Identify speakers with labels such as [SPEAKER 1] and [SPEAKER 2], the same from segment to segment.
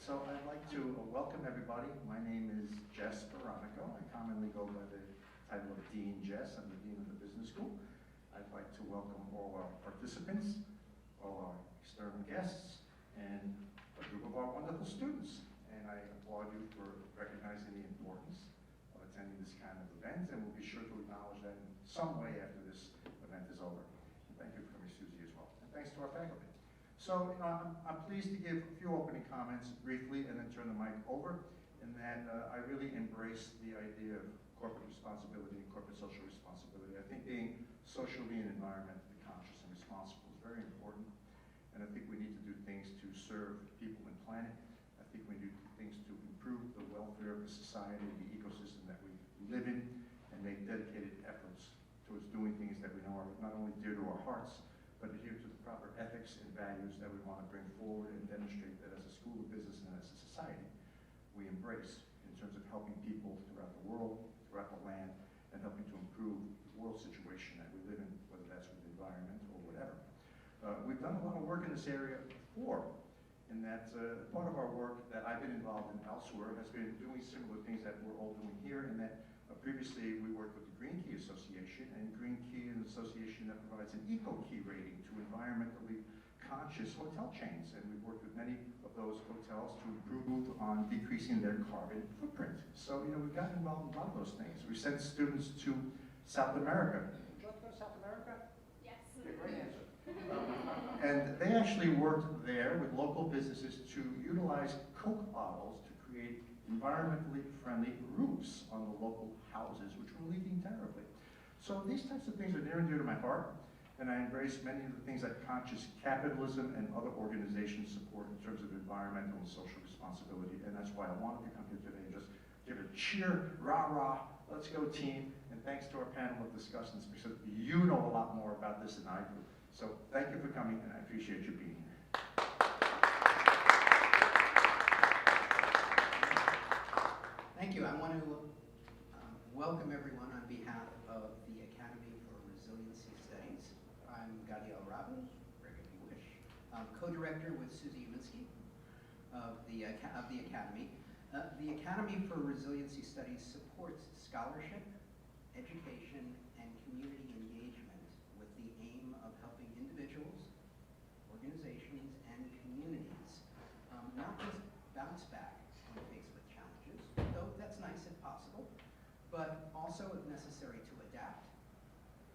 [SPEAKER 1] So I'd like to welcome everybody. My name is Jess Veronico. I commonly go by the title of Dean Jess. I'm the Dean of the Business School. I'd like to welcome all our participants, all our external guests, and a group of our wonderful students. And I applaud you for recognizing the importance of attending this kind of event, and we'll be sure to acknowledge that in some way after this event is over. And thank you for coming, Susie, as well. And thanks to our faculty. So, I'm pleased to give a few opening comments briefly and then turn the mic over. In that I really embrace the idea of corporate responsibility and corporate social responsibility. I think being socially and environmentally conscious and responsible is very important. And I think we need to do things to serve people and planet. I think we do things to improve the welfare of the society, the ecosystem that we live in, and make dedicated efforts towards doing things that we know are not only dear to our hearts, but adhere to the proper ethics and values that we want to bring forward and demonstrate that as a school of business and as a society, we embrace in terms of helping people throughout the world, throughout the land, and helping to improve the world situation that we live in, whether that's with the environment or whatever. We've done a lot of work in this area before, in that part of our work that I've been involved in elsewhere has been doing similar things that we're all doing here, in that previously we worked with the Green Key Association, and Green Key is an association that provides an eco-key rating to environmentally conscious hotel chains, and we've worked with many of those hotels to improve on decreasing their carbon footprint. So, we've gotten involved in a lot of those things. We sent students to South America. Would you like to go to South America?
[SPEAKER 2] Yes.
[SPEAKER 1] Yeah, great answer. And they actually worked there with local businesses to utilize Coke bottles to create environmentally friendly roofs on the local houses, which were leaking terribly. So these types of things are near and dear to my heart, and I embrace many of the things that conscious capitalism and other organizations support in terms of environmental and social responsibility, and that's why I wanted to come here today and just give a cheer, rah-rah, let's go team, and thanks to our panel of discussants, because you know a lot more about this than I do. So thank you for coming, and I appreciate you being here.
[SPEAKER 3] Thank you. I want to welcome everyone on behalf of the Academy for Resiliency Studies. I'm Gadiel Rabin, Greg if you wish, co-director with Susie Uminsky of the Academy. The Academy for Resiliency Studies supports scholarship, education, and community engagement with the aim of helping individuals, organizations, and communities not just bounce back when faced with challenges, though that's nice if possible, but also if necessary to adapt,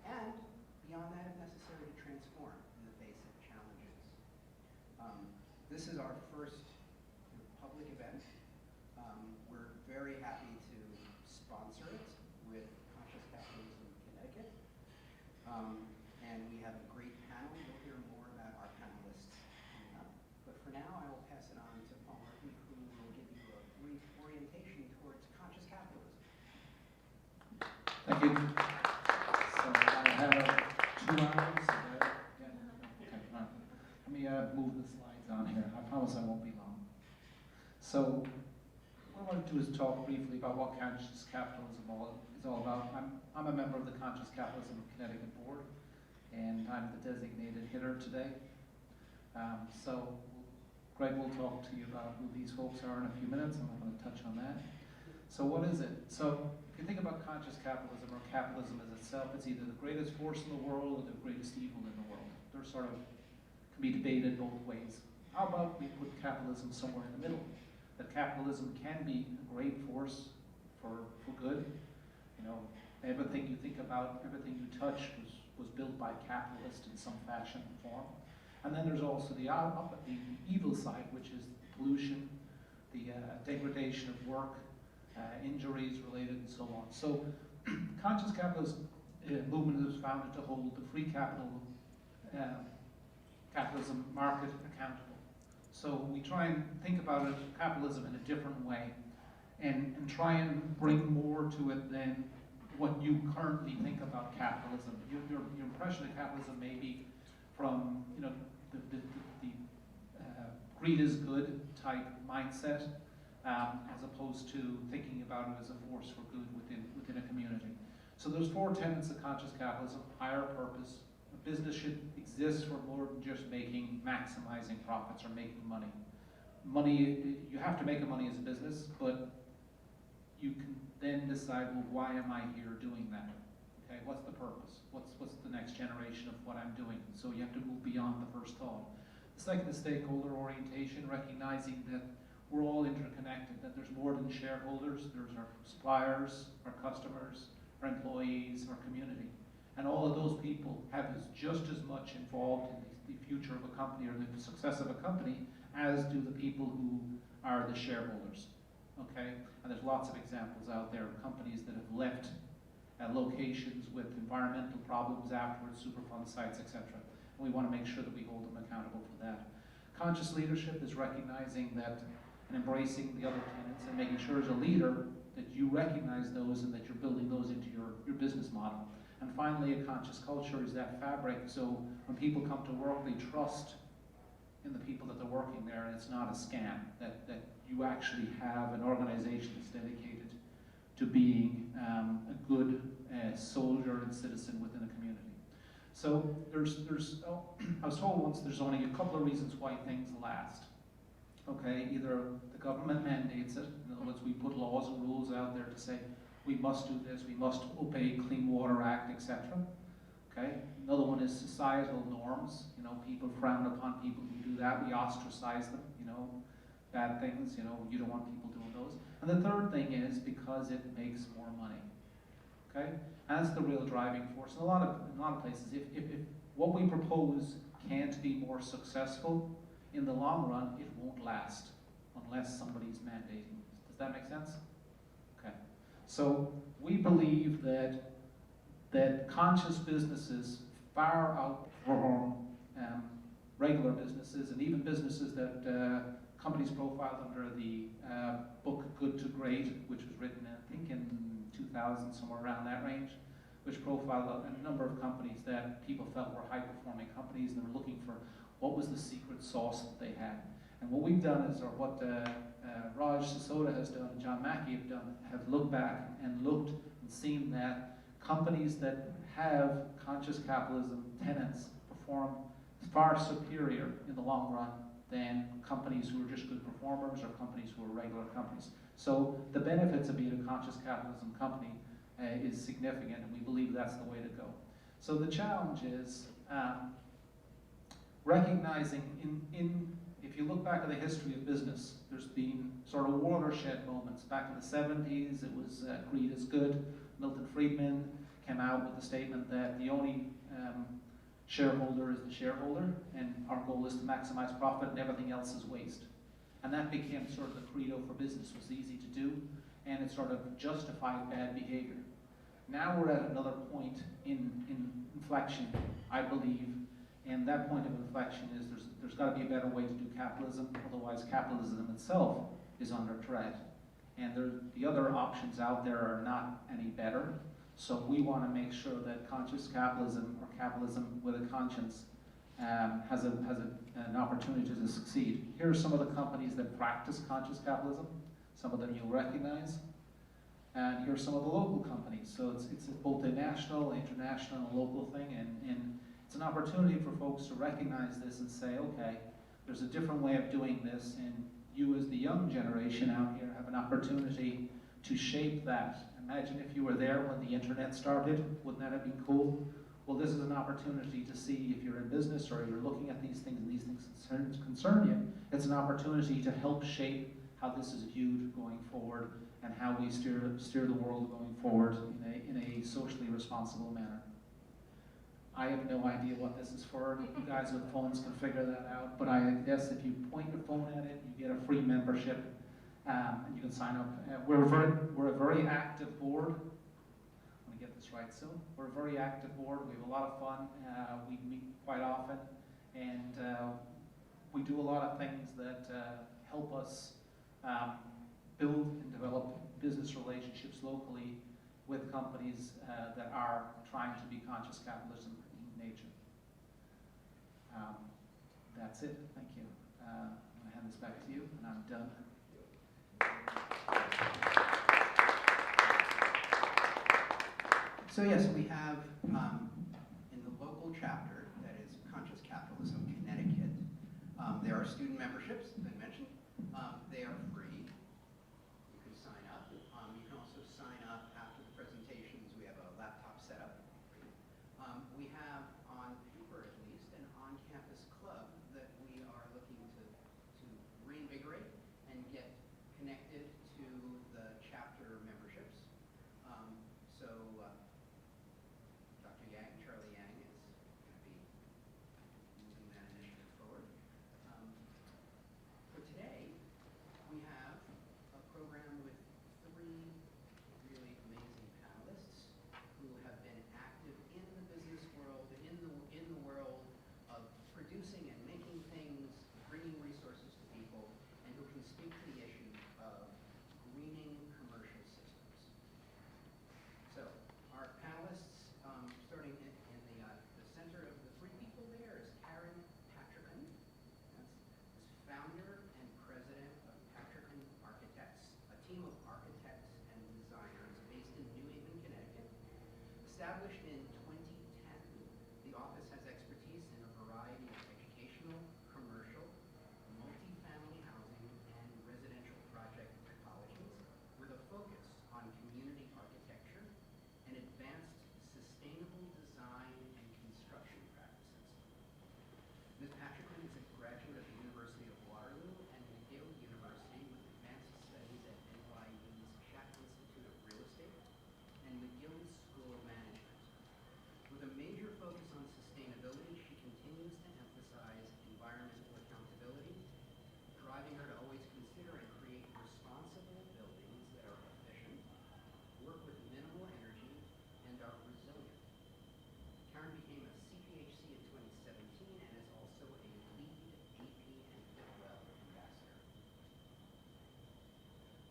[SPEAKER 3] and beyond that, if necessary to transform in the face of challenges. This is our first public event. We're very happy to sponsor it with Conscious Capitalism Connecticut. And we have a great panel. You'll hear more about our panelists coming up. But for now, I will pass it on to Paul Murphy, who will give you a brief orientation towards conscious capitalism.
[SPEAKER 4] Thank you. So I have 2 hours. Yeah. Okay. All right. Let me move the slides on here. I promise I won't be long. So what I want to do is talk briefly about what conscious capitalism is all about. I'm a member of the Conscious Capitalism Connecticut Board, and I'm the designated hitter today. So Greg will talk to you about who these folks are in a few minutes. I'm going to touch on that. So what is it? So if you think about conscious capitalism or capitalism as itself, it's either the greatest force in the world or the greatest evil in the world. They're sort of, can be debated both ways. How about we put capitalism somewhere in the middle? That capitalism can be a great force for good. Everything you think about, everything you touch was built by capitalists in some fashion and form. And then there's also the evil side, which is pollution, the degradation of work, injuries related, and so on. So, conscious capitalism movement was founded to hold the free capitalism market accountable. So we try and think about capitalism in a different way, and try and bring more to it than what you currently think about capitalism. Your impression of capitalism may be from the greed is good type mindset, as opposed to thinking about it as a force for good within a community. So there's 4 tenets of conscious capitalism: higher purpose. A business should exist for more than just maximizing profits or making money. money, you have to make money as a business, but you can then decide, well, why am I here doing that? Okay, what's the purpose? What's the next generation of what I'm doing? So you have to move beyond the first thought. The second is stakeholder orientation, recognizing that we're all interconnected, that there's more than shareholders, there's our suppliers, our customers, our employees, our community. And all of those people have just as much involved in the future of a company or the success of a company as do the people who are the shareholders. Okay? And there's lots of examples out there of companies that have left locations with environmental problems afterwards, Superfund sites, etc. And we want to make sure that we hold them accountable for that. Conscious leadership is recognizing that and embracing the other tenets and making sure as a leader that you recognize those and that you're building those into your business model. And finally, a conscious culture is that fabric, so when people come to work, they trust in the people that they're working there, and it's not a scam, that you actually have an organization that's dedicated to being a good soldier and citizen within a community. So I was told once there's only a couple of reasons why things last. Okay, either the government mandates it, in other words, we put laws and rules out there to say, we must do this, we must obey Clean Water Act, etc. Okay, another one is societal norms. You know, people frown upon people who do that. We ostracize them, you know, bad things, you know, you don't want people doing those. And the third thing is because it makes more money. Okay, and that's the real driving force. In a lot of places, if what we propose can't be more successful, in the long run, it won't last unless somebody's mandating. Does that make sense? Okay. So we believe that conscious businesses far outperform regular businesses, and even businesses that companies profiled under the book Good to Great, which was written, I think, in 2000, somewhere around that range, which profiled a number of companies that people felt were high-performing companies, and they were looking for what was the secret sauce that they had. And what we've done is, or what Raj Sisodia has done and John Mackey have done, have looked back and looked and seen that companies that have conscious capitalism tenets perform far superior in the long run than companies who are just good performers or companies who are regular companies. So the benefits of being a conscious capitalism company is significant, and we believe that's the way to go. So the challenge is recognizing if you look back at the history of business, there's been sort of watershed moments. Back in the 70s, it was greed is good. Milton Friedman came out with the statement that the only shareholder is the shareholder, and our goal is to maximize profit and everything else is waste. And that became sort of the credo for business. It was easy to do, and it sort of justified bad behavior. Now we're at another point in inflection, I believe, and that point of inflection is there's got to be a better way to do capitalism, otherwise capitalism itself is under threat. And the other options out there are not any better. So we want to make sure that conscious capitalism, or capitalism with a conscience, has an opportunity to succeed. Here are some of the companies that practice conscious capitalism. Some of them you'll recognize. And here are some of the local companies. So it's both a national, international, and local thing. And it's an opportunity for folks to recognize this and say, okay, there's a different way of doing this, and you as the young generation out here have an opportunity to shape that. Imagine if you were there when the internet started. Wouldn't that have been cool? Well, this is an opportunity to see if you're in business or you're looking at these things and these things concern you. It's an opportunity to help shape how this is viewed going forward and how we steer the world going forward in a socially responsible manner. I have no idea what this is for. You guys with phones can figure that out. But I guess if you point your phone at it, you get a free membership, and you can sign up. We're a very active board. I'm going to get this right soon. We're a very active board. We have a lot of fun. We meet quite often, and we do a lot of things that help us build and develop business relationships locally with companies that are trying to be conscious capitalism in nature. That's it. Thank you. I'm going to hand this back to you, and I'm done.
[SPEAKER 3] So yes, we have in the local chapter, that is Conscious Capitalism Connecticut, there are student memberships, as I mentioned. Established in 2010, the office has expertise in a variety of educational, commercial, multifamily housing, and residential project typologies with a focus on community architecture and advanced sustainable design and construction practices. Ms. Patrickman is a graduate of the University of Waterloo and McGill University with advanced studies at NYU's Schacht Institute of Real Estate and McGill's School of Management. With a major focus on sustainability, she continues to emphasize environmental accountability, driving her to always consider and create responsible buildings that are efficient, work with minimal energy, and are resilient. Karen became a CPHC in 2017 and is also a lead AP and Fitwel ambassador.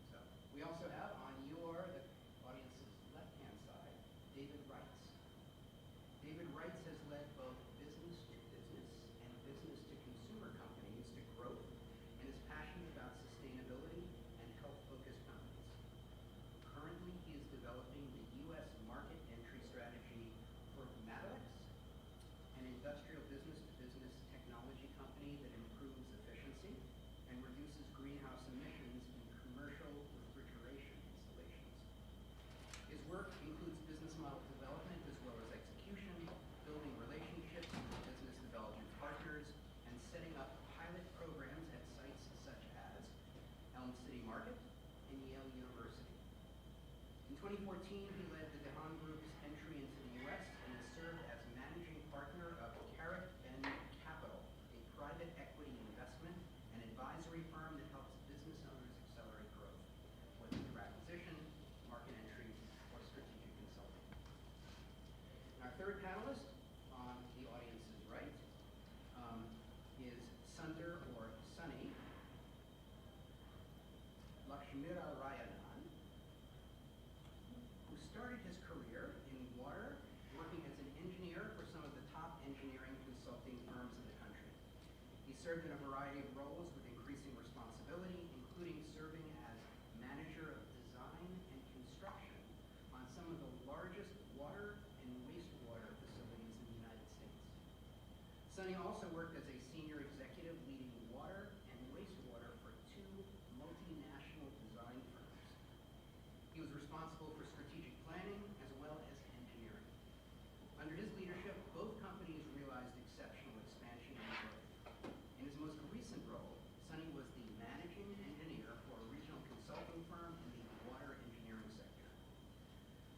[SPEAKER 3] So, we also have on the audience's left-hand side, David Reitz. David Reitz has led both business-to-business and business-to-consumer companies to growth and is passionate about sustainability and health-focused companies. Currently, he is developing the U.S. market entry strategy for Mavalex, an industrial business-to-business technology company that improves efficiency and reduces greenhouse emissions in commercial refrigeration installations. His work includes business model development as well as execution, building relationships with business development partners, and setting up pilot programs at sites such as Elm City Market and Yale University. In 2014, he led the DeHaan Group's entry into the U.S. and has served as managing partner of Carrot Bend Capital, a private equity investment and advisory firm that helps business owners accelerate growth, whether through acquisition, market entry, or strategic consulting. And our third panelist on the audience's right is Sundar or Sunny Lakshmirarayanan, who started his career in water, working as an engineer for some of the top engineering consulting firms in the country. He served in a variety of roles with increasing responsibility, including serving as manager of design and construction on some of the largest water and wastewater facilities in the United States. Sunny also worked as a senior executive leading water and wastewater for two multinational design firms. He was responsible for strategic planning as well as engineering. Under his leadership, both companies realized exceptional expansion and growth. In his most recent role, Sunny was the managing engineer for a regional consulting firm in the water engineering sector.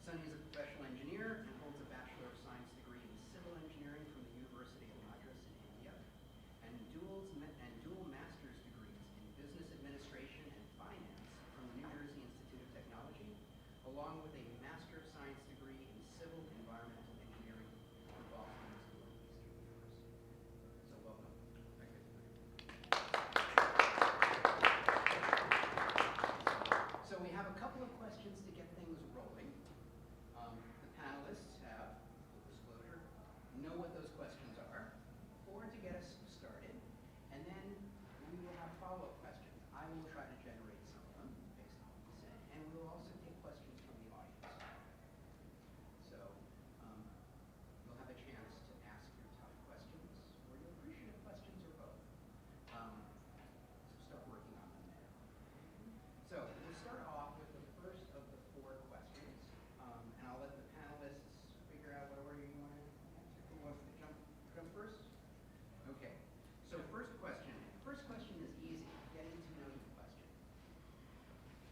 [SPEAKER 3] Sunny is a professional engineer and holds a Bachelor of Science degree in civil engineering from the University of Madras in India, and dual master's degrees in business administration and finance from the New Jersey Institute of Technology, along with a Master of Science degree in civil environmental engineering from Boston School of Eastern University. So welcome. Thank you. So we have a couple of questions to get things rolling. The panelists have, full disclosure, know what those questions are, or to get us started, and then we will have follow-up questions. I will try to generate some of them based on what you say, and we will also take questions from the audience. So you'll have a chance to ask your tough questions or your appreciative questions or both. So start working on them now. So we'll start off with the first of the four questions, and I'll let the panelists figure out what order you want to answer. Who wants to jump first? Okay. So first question. First question is easy. Getting to know you question.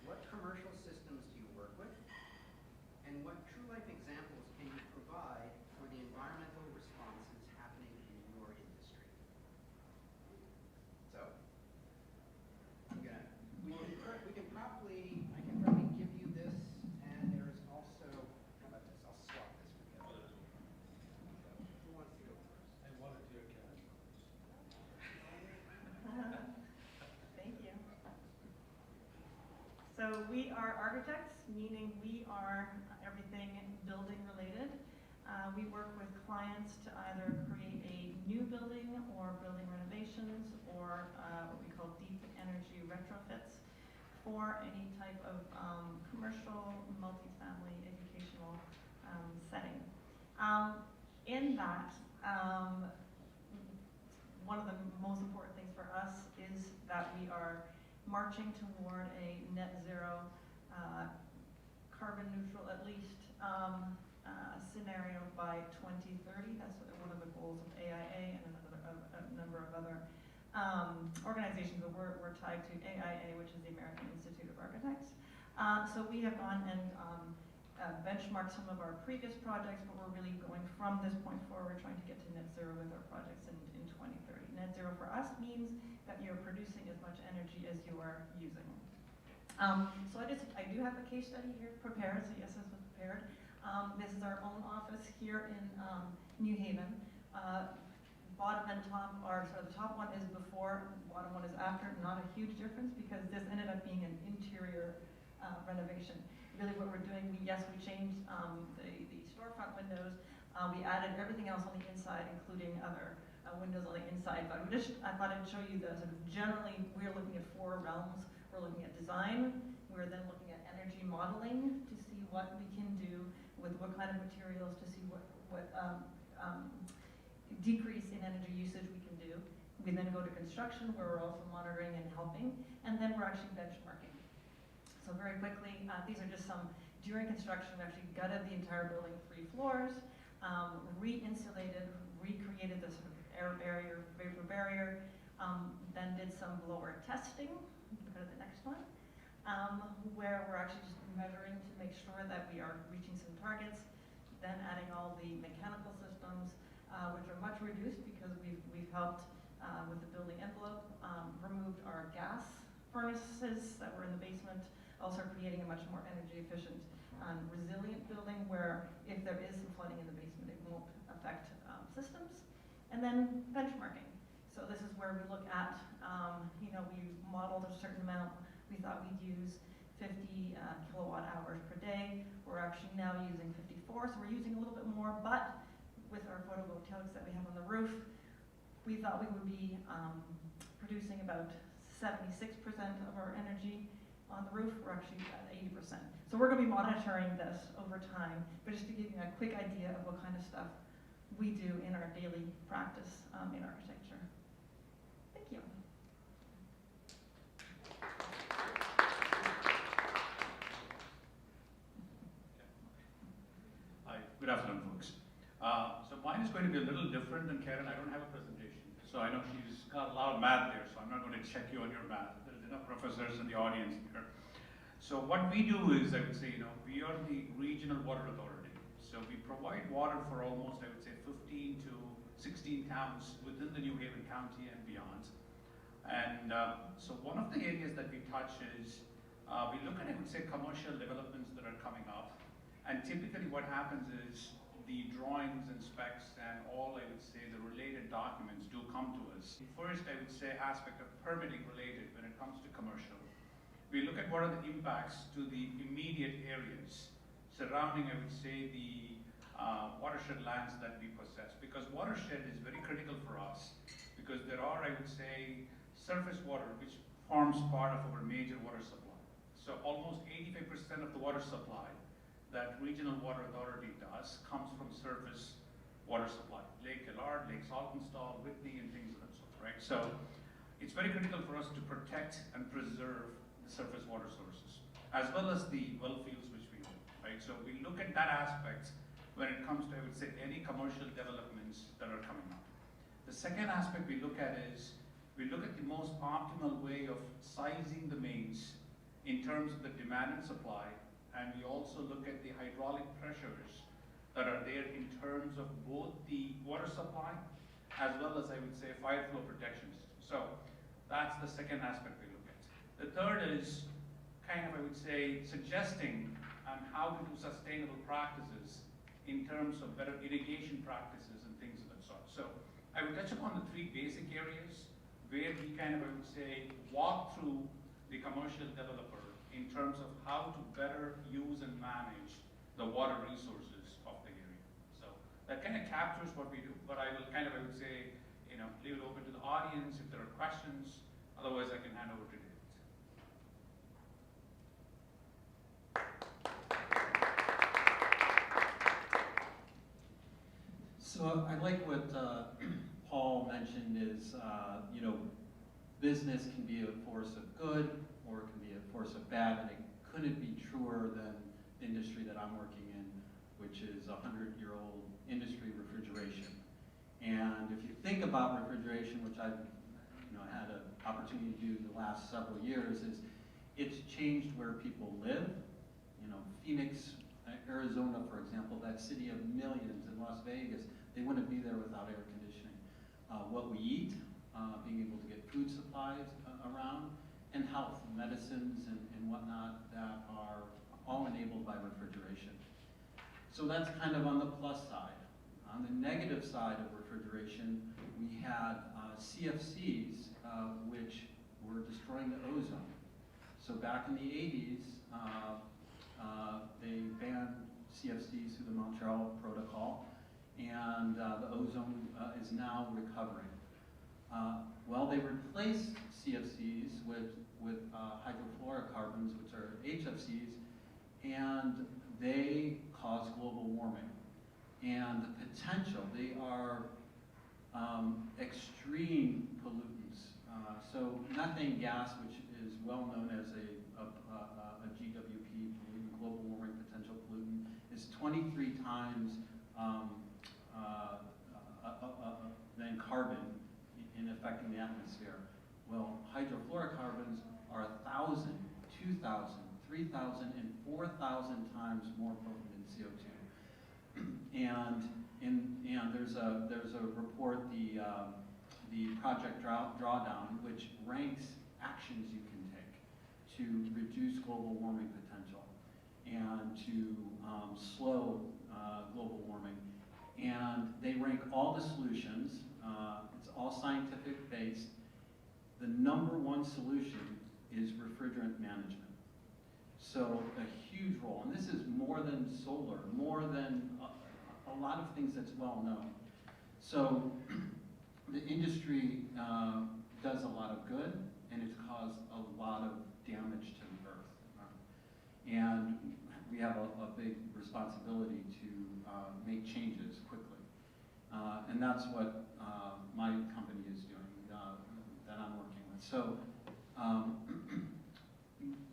[SPEAKER 3] What commercial systems do you work with? And what true life examples can you provide for the environmental responses happening in your industry? So I can probably give you this, and there's also, how about this? I'll swap this with the other. Who wants to go first?
[SPEAKER 2] I wanted to do a cat.
[SPEAKER 5] Thank you. So we are architects, meaning we are everything building related. We work with clients to either create a new building or building renovations or what we call deep energy retrofits for any type of commercial, multifamily, educational setting. In that, one of the most important things for us is that we are marching toward a net zero, carbon neutral at least, scenario by 2030. That's one of the goals of AIA and a number of other organizations, but we're tied to AIA, which is the American Institute of Architects. So we have gone and benchmarked some of our previous projects, but we're really going from this point forward, trying to get to net zero with our projects in 2030. Net zero for us means that you're producing as much energy as you are using. So I do have a case study here prepared, so yes, this was prepared. This is our own office here in New Haven. Bottom and top are, so the top one is before, bottom one is after. Not a huge difference because this ended up being an interior renovation. Really what we're doing, we changed the storefront windows. We added everything else on the inside, including other windows on the inside. But I thought I'd show you the sort of generally, we're looking at 4 realms. We're looking at design. We're then looking at energy modeling to see what we can do with what kind of materials, to see what decrease in energy usage we can do. We then go to construction, where we're also monitoring and helping, and then we're actually benchmarking. So very quickly, these are just some, during construction, we actually gutted the entire building 3 floors, re-insulated, recreated the sort of air barrier, vapor barrier, then did some blower testing. Go to the next one, where we're actually just measuring to make sure that we are reaching some targets, then adding all the mechanical systems, which are much reduced because we've helped with the building envelope, removed our gas furnaces that were in the basement, also creating a much more energy efficient and resilient building where if there is some flooding in the basement, it won't affect systems. And then benchmarking. So this is where we look at, we modeled a certain amount. We thought we'd use 50 kilowatt hours per day. We're actually now using 54, so we're using a little bit more, but with our photovoltaics that we have on the roof, we thought we would be producing about 76% of our energy on the roof. We're actually at 80%. So we're going to be monitoring this over time, but just to give you a quick idea of what kind of stuff we do in our daily practice in architecture. Thank you.
[SPEAKER 2] Hi, good afternoon, folks. So mine is going to be a little different than Karen. I don't have a presentation. So I know she's got a lot of math there, so I'm not going to check you on your math. There's enough professors in the audience here. So what we do is, I would say, we are the regional water authority. So we provide water for almost, I would say, 15 to 16 towns within the New Haven County and beyond. And so one of the areas that we touch is, we look at, I would say, commercial developments that are coming up. And typically what happens is the drawings and specs and all, I would say, the related documents do come to us. The first, I would say, aspect of permitting related when it comes to commercial. We look at what are the impacts to the immediate areas surrounding, I would say, the watershed lands that we possess. Because watershed is very critical for us because there are, I would say, surface water which forms part of our major water supply. So almost 85% of the water supply that Regional Water Authority does comes from surface water supply. Lake Gillard, Lake Saltonstall, Whitney, and things of that sort, right? So it's very critical for us to protect and preserve the surface water sources, as well as the well fields which we do, right? So we look at that aspect when it comes to, I would say, any commercial developments that are coming up. The second aspect we look at is, we look at the most optimal way of sizing the mains in terms of the demand and supply, and we also look at the hydraulic pressures that are there in terms of both the water supply as well as, I would say, fire flow protection system. So that's the second aspect we look at. The third is kind of, I would say, suggesting on how to do sustainable practices in terms of better irrigation practices and things of that sort. So I would touch upon the 3 basic areas where we kind of, I would say, walk through the commercial developer in terms of how to better use and manage the water resources of the area. So that kind of captures what we do, but I will kind of, I would say, leave it open to the audience if there are questions. Otherwise, I can hand over to David.
[SPEAKER 6] business can be a force of good or it can be a force of bad, and it couldn't be truer than the industry that I'm working in, which is a 100-year-old industry, refrigeration. And if you think about refrigeration, which I've had an opportunity to do the last several years, is it's changed where people live. Phoenix, Arizona, for example, that city of millions, in Las Vegas, they wouldn't be there without air conditioning. What we eat, being able to get food supplies around, and health, medicines and whatnot that are all enabled by refrigeration. So that's kind of on the plus side. On the negative side of refrigeration, we had CFCs, which were destroying the ozone. So back in the 80s, they banned CFCs through the Montreal Protocol, and the ozone is now recovering. Well, they replaced CFCs with hydrofluorocarbons, which are HFCs, and they cause global warming. And the potential, they are extreme pollutants. So methane gas, which is well known as a GWP, global warming potential pollutant, is 23 times than carbon in affecting the atmosphere. Well, hydrofluorocarbons are 1,000, 2,000, 3,000, and 4,000 times more potent than CO2. And there's a report, the Project Drawdown, which ranks actions you can take to reduce global warming potential and to slow global warming. And they rank all the solutions. It's all scientific based. The #1 solution is refrigerant management. So a huge role, and this is more than solar, more than a lot of things that's well known. So the industry does a lot of good, and it's caused a lot of damage to the earth. And we have a big responsibility to make changes quickly. And that's what my company is doing, that I'm working with. So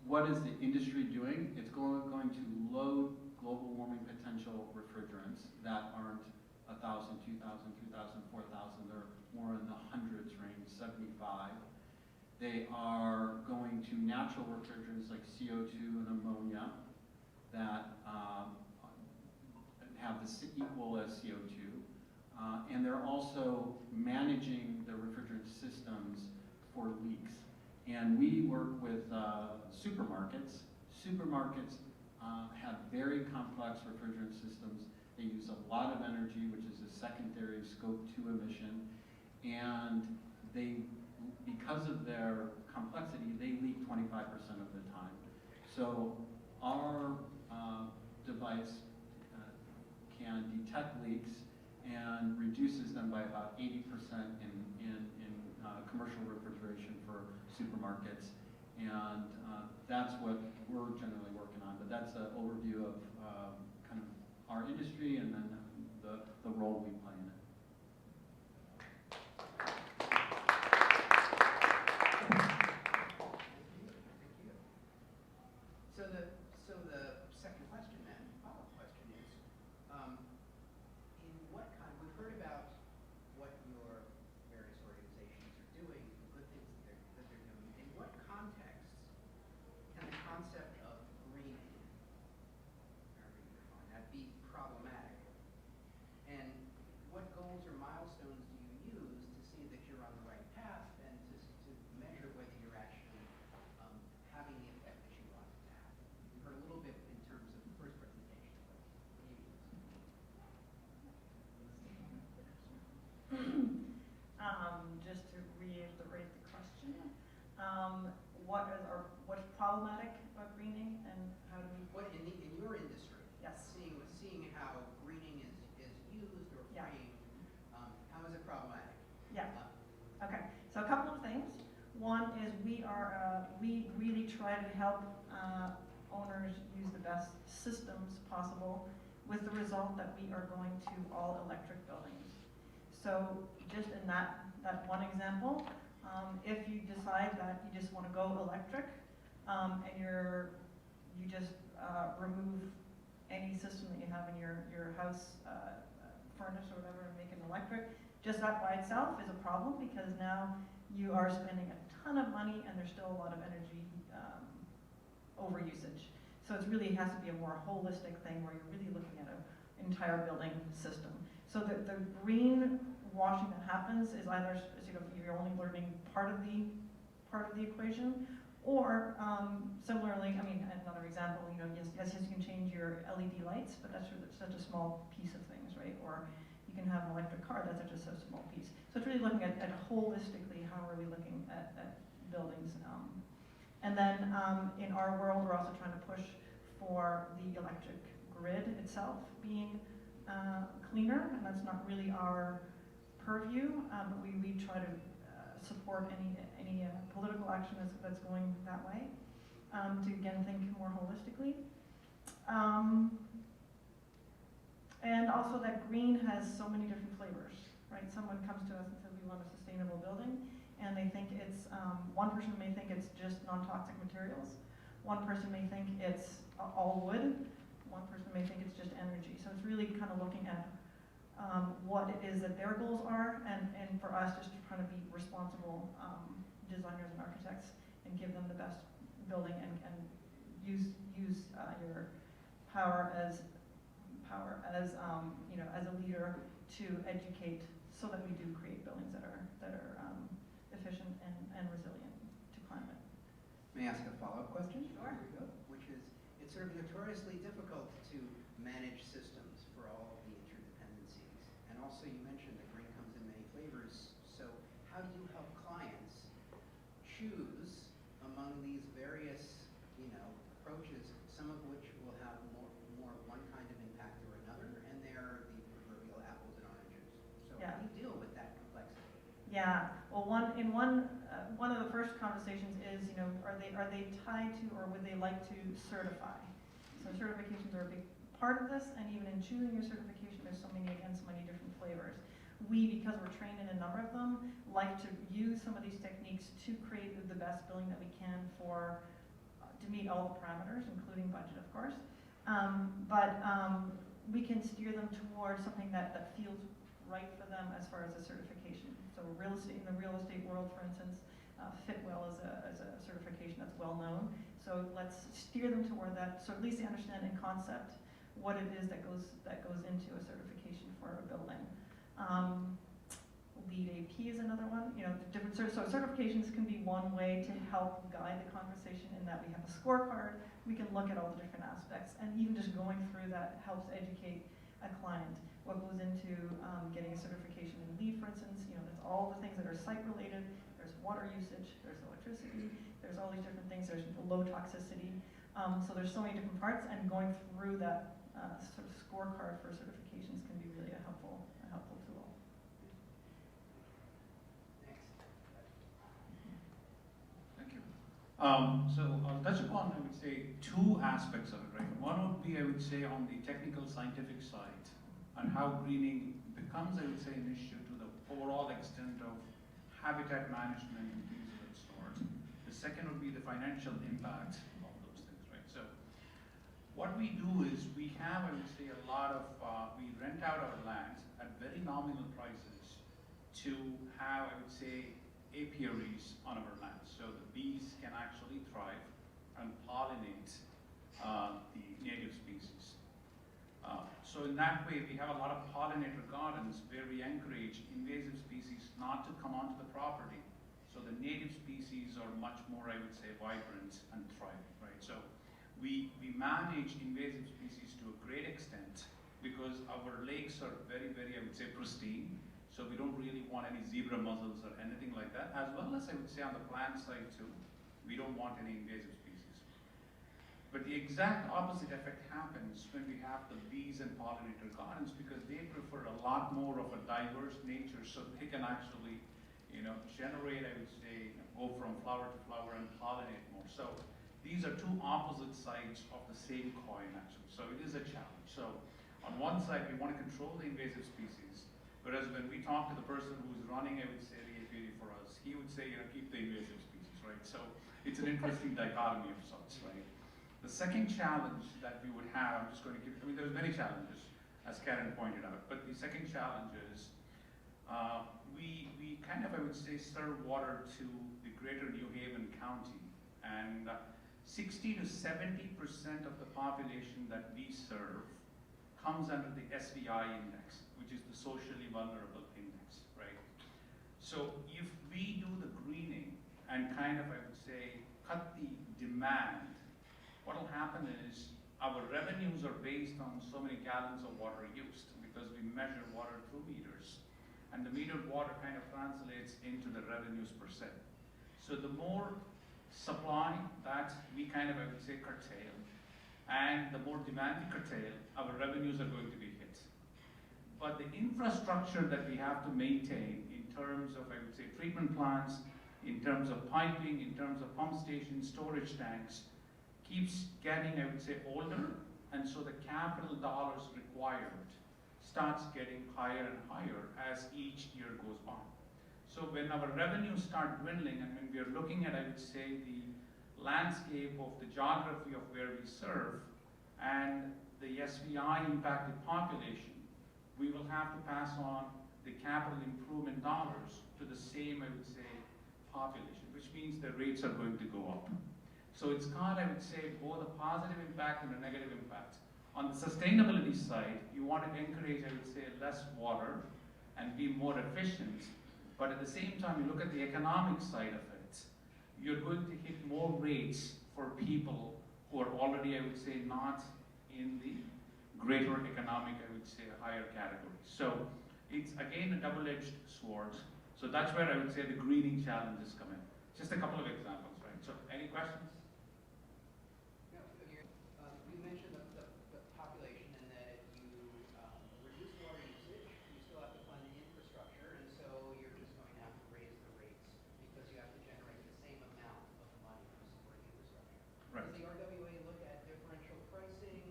[SPEAKER 6] what is the industry doing? It's going to load global warming potential refrigerants that aren't 1,000, 2,000, 3,000, 4,000. They're more in the hundreds range, 75. They are going to natural refrigerants like CO2 and ammonia that have the equal as CO2. And they're also managing the refrigerant systems for leaks. And we work with supermarkets. Supermarkets have very complex refrigerant systems. They use a lot of energy, which is a secondary scope 2 emission. And because of their complexity, they leak 25% of the time. So our device can detect leaks and reduces them by about 80% in commercial refrigeration for supermarkets. And that's what we're generally working on. But that's an overview of kind of our industry and then the role we play in it.
[SPEAKER 3] So the second question then, follow-up question is, in what kind, we've heard about what your various organizations are doing, the good things that they're doing. In what context can the concept of greening, however you define that, be problematic? And what goals or milestones do you use to see that you're on the right path and to measure whether you're actually having the effect that you want it to have? We heard a little bit in terms of the first presentation, but what do you use?
[SPEAKER 5] Just to reiterate the question, what's problematic about greening and how do we?
[SPEAKER 3] What in your industry?
[SPEAKER 5] Yes.
[SPEAKER 3] Seeing how greening is used or
[SPEAKER 5] Yeah.
[SPEAKER 3] framed, how is it problematic?
[SPEAKER 5] Yeah. Okay. So a couple of things. One is we really try to help owners use the best systems possible, with the result that we are going to all electric buildings. So just in that one example, If you decide that you just want to go electric, and you just remove any system that you have in your house, furnace or whatever, and make it electric, just that by itself is a problem, because now you are spending a ton of money and there's still a lot of energy over usage. So it really has to be a more holistic thing where you're really looking at an entire building system. So the green washing that happens is either you're only learning part of the equation, or similarly, I mean, another example, yes, you can change your LED lights, but that's such a small piece of things, right? Or you can have an electric car, that's just a small piece. So it's really looking at holistically, how are we looking at buildings. And then in our world, we're also trying to push for the electric grid itself being cleaner, and that's not really our purview, but we try to support any political action that's going that way, to again think more holistically. And also that green has so many different flavors, right? Someone comes to us and says we want a sustainable building, and they think it's, one person may think it's just non-toxic materials, one person may think it's all wood, one person may think it's just energy. So it's really kind of looking at what it is that their goals are, and for us just trying to be responsible designers and architects and give them the best building, and use your power as as a leader to educate, so that we do create buildings that are efficient and resilient to climate.
[SPEAKER 3] May I ask a follow-up question?
[SPEAKER 5] Sure.
[SPEAKER 3] Here we go. Which is, it's sort of notoriously difficult to manage systems for all of the interdependencies. And also you mentioned that green comes in many flavors. So how do you help clients choose among these various, approaches, some of which will have more one kind of impact or another, and they're the proverbial apples and oranges. So
[SPEAKER 5] Yeah.
[SPEAKER 3] how do you deal with that complexity?
[SPEAKER 5] Yeah, well, one of the first conversations is, are they tied to, or would they like to certify? So certifications are a big part of this, and even in choosing your certification, there's so many different flavors. We, because we're trained in a number of them, like to use some of these techniques to create the best building that we can to meet all the parameters, including budget, of course. But we can steer them towards something that feels right for them as far as a certification. So in the real estate world, for instance, Fitwell is a certification that's well known. So let's steer them toward that, so at least they understand in concept what it is that goes into a certification for a building. Lead AP is another one. So certifications can be one way to help guide the conversation, in that we have a scorecard. We can look at all the different aspects, and even just going through that helps educate a client. What goes into getting a certification in LEED, for instance, there's all the things that are site related. There's water usage, there's electricity, there's all these different things. There's low toxicity. So there's so many different parts, and going through that sort of scorecard for certifications can be really a helpful tool.
[SPEAKER 2] Thank you. So I'll touch upon, I would say, two aspects of it, right? One would be, I would say, on the technical scientific side, and how greening becomes, I would say, an issue to the overall extent of habitat management and things of that sort. The second would be the financial impact of those things, right? So what we do is we have, I would say, a lot of, we rent out our land at very nominal prices to have, I would say, apiaries on our land. So the bees can actually thrive and pollinate the native species. So in that way, we have a lot of pollinator gardens where we encourage invasive species not to come onto the property. So the native species are much more, I would say, vibrant and thriving, right? So we manage invasive species to a great extent, because our lakes are very, very, I would say, pristine. So we don't really want any zebra mussels or anything like that, as well as, I would say, on the plant side too. We don't want any invasive species. But the exact opposite effect happens when we have the bees and pollinator gardens, because they prefer a lot more of a diverse nature, so they can actually, generate, I would say, go from flower to flower and pollinate more. So these are two opposite sides of the same coin, actually. So it is a challenge. So on one side, we want to control the invasive species, Whereas when we talk to the person who's running, I would say, the apiary for us, he would say, keep the invasive species, right? So it's an interesting dichotomy of sorts, right? The second challenge that we would have, I'm just going to give, there's many challenges, as Karen pointed out, but the second challenge is we kind of, I would say, serve water to the greater New Haven County, and 60 to 70% of the population that we serve comes under the SVI index, which is the socially vulnerable index, right? So if we do the greening and kind of, I would say, cut the demand, what will happen is our revenues are based on so many gallons of water used, because we measure water through meters, and the metered water kind of translates into the revenues per se. So the more supply that we kind of, I would say, curtail, and the more demand we curtail, our revenues are going to be hit. But the infrastructure that we have to maintain in terms of, I would say, treatment plants, in terms of piping, in terms of pump stations, storage tanks, keeps getting, I would say, older, and so the capital dollars required starts getting higher and higher as each year goes by. So when our revenues start dwindling, and when we are looking at, I would say, the landscape of the geography of where we serve and the SVI impacted population, we will have to pass on the capital improvement dollars to the same, I would say, population, which means the rates are going to go up. So it's got, I would say, both a positive impact and a negative impact. On the sustainability side, you want to encourage, I would say, less water and be more efficient, but at the same time, you look at the economic side of it, you're going to hit more rates for people who are already, I would say, not in the greater economic, I would say, higher category. So it's, again, a double-edged sword. So that's where I would say the greening challenges come in. Just a couple of examples, right? So any questions?
[SPEAKER 3] You mentioned the population and that if you reduce water usage, you still have to fund the infrastructure, and so you're just going to have to raise the rates because you have to generate the same amount of money to support the infrastructure.
[SPEAKER 2] Right.
[SPEAKER 3] Does the RWA look at differential pricing,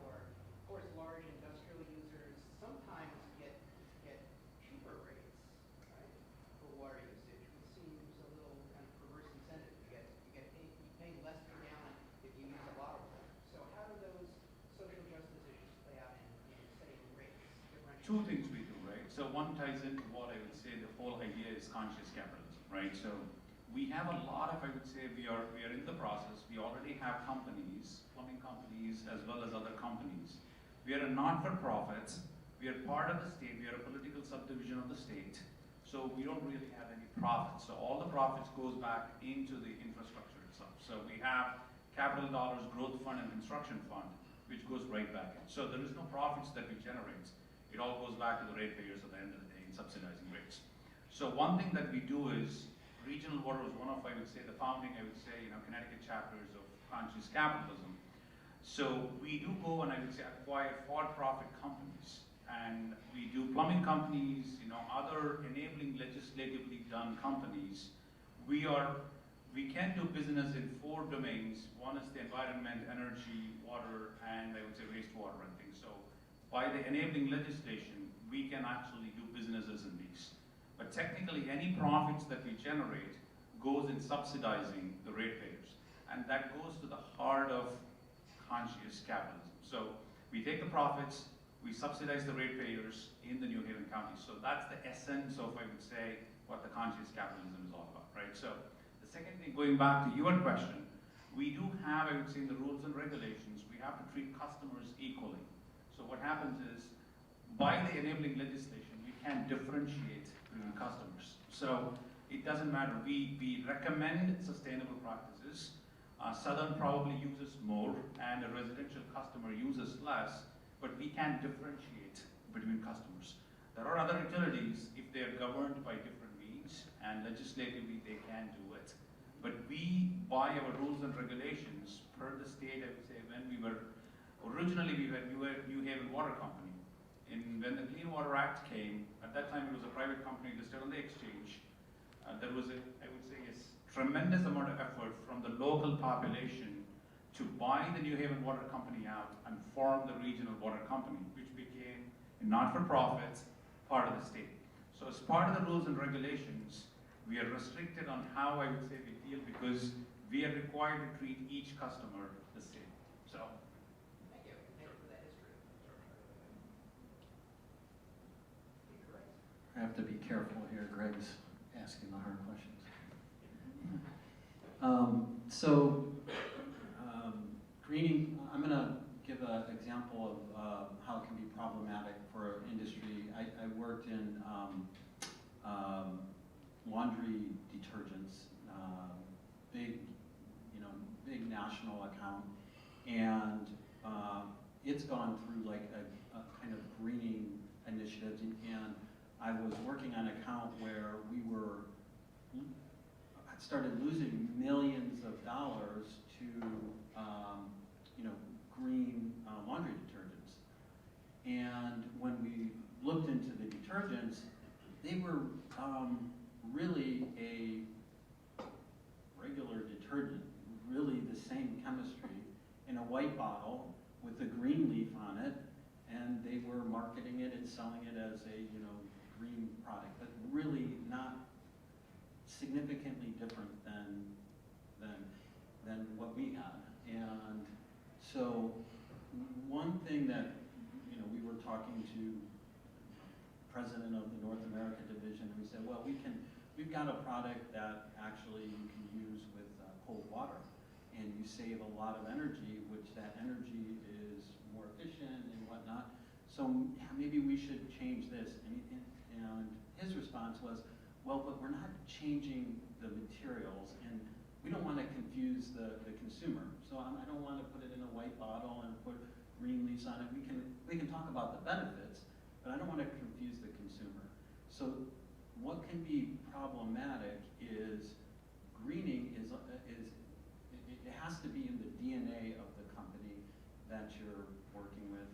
[SPEAKER 3] or, of course, large industrial users sometimes get cheaper rates, right, for water usage, which seems a little kind of perverse incentive. You pay less per gallon if you use a lot of water. So how do those social justice issues play out in setting rates?
[SPEAKER 2] Two things we do, right? So one ties into what I would say the whole idea is conscious capitalism, right? So we have a lot of, I would say, we are in the process. We already have companies, plumbing companies, as well as other companies. We are a not-for-profit. We are part of the state. We are a political subdivision of the state. So we don't really have any profits. So all the profits goes back into the infrastructure itself. So we have capital dollars, growth fund, and construction fund, which goes right back in. So there is no profits that we generate. It all goes back to the ratepayers at the end of the day in subsidizing rates. So one thing that we do is, regional water was one of, I would say, the founding, I would say, Connecticut chapters of conscious capitalism. So we do go and, I would say, acquire for-profit companies, and we do plumbing companies, other enabling legislatively done companies. We can do business in 4 domains. One is the environment, energy, water, and I would say wastewater and things. So by the enabling legislation, we can actually do businesses in these. But technically, any profits that we generate goes in subsidizing the ratepayers. And that goes to the heart of conscious capitalism. So we take the profits, we subsidize the ratepayers in the New Haven County. So that's the essence of, I would say, what the conscious capitalism is all about, right? So the second thing, going back to your question, we do have, I would say, in the rules and regulations, we have to treat customers equally. So what happens is, by the enabling legislation, we can differentiate between customers. So it doesn't matter. We recommend sustainable practices. Southern probably uses more, and a residential customer uses less, but we can differentiate between customers. There are other utilities, if they are governed by different means, and legislatively they can do it. But we, by our rules and regulations, per the state, I would say, when we were, originally we were New Haven Water Company. When the Clean Water Act came, at that time it was a private company listed on the exchange. There was I would say, a tremendous amount of effort from the local population to buy the New Haven Water Company out and form the Regional Water Company, which became a not-for-profit, part of the state. So as part of the rules and regulations, we are restricted on how I would say we deal because we are required to treat each customer the same. So.
[SPEAKER 3] Thank you. Thank you for that history.
[SPEAKER 6] I have to be careful here, Greg's asking the hard questions. Greening, I'm going to give an example of how it can be problematic for industry. I worked in laundry detergents, big, big national account, and it's gone through like a kind of greening initiatives, and I was working on an account where we started losing millions of dollars to green laundry detergents. And when we looked into the detergents, they were really a regular detergent, really the same chemistry in a white bottle with a green leaf on it, and they were marketing it and selling it as a green product, but really not significantly different than what we had. And so one thing that we were talking to president of the North America division, and we said, well, we've got a product that actually you can use with cold water, and you save a lot of energy, which that energy is more efficient and whatnot. So yeah, maybe we should change this. And his response was, well, but we're not changing the materials, and we don't want to confuse the consumer. So I don't want to put it in a white bottle and put green leaves on it. We can talk about the benefits, but I don't want to confuse the consumer. So what can be problematic is greening it has to be in the DNA of the company that you're working with.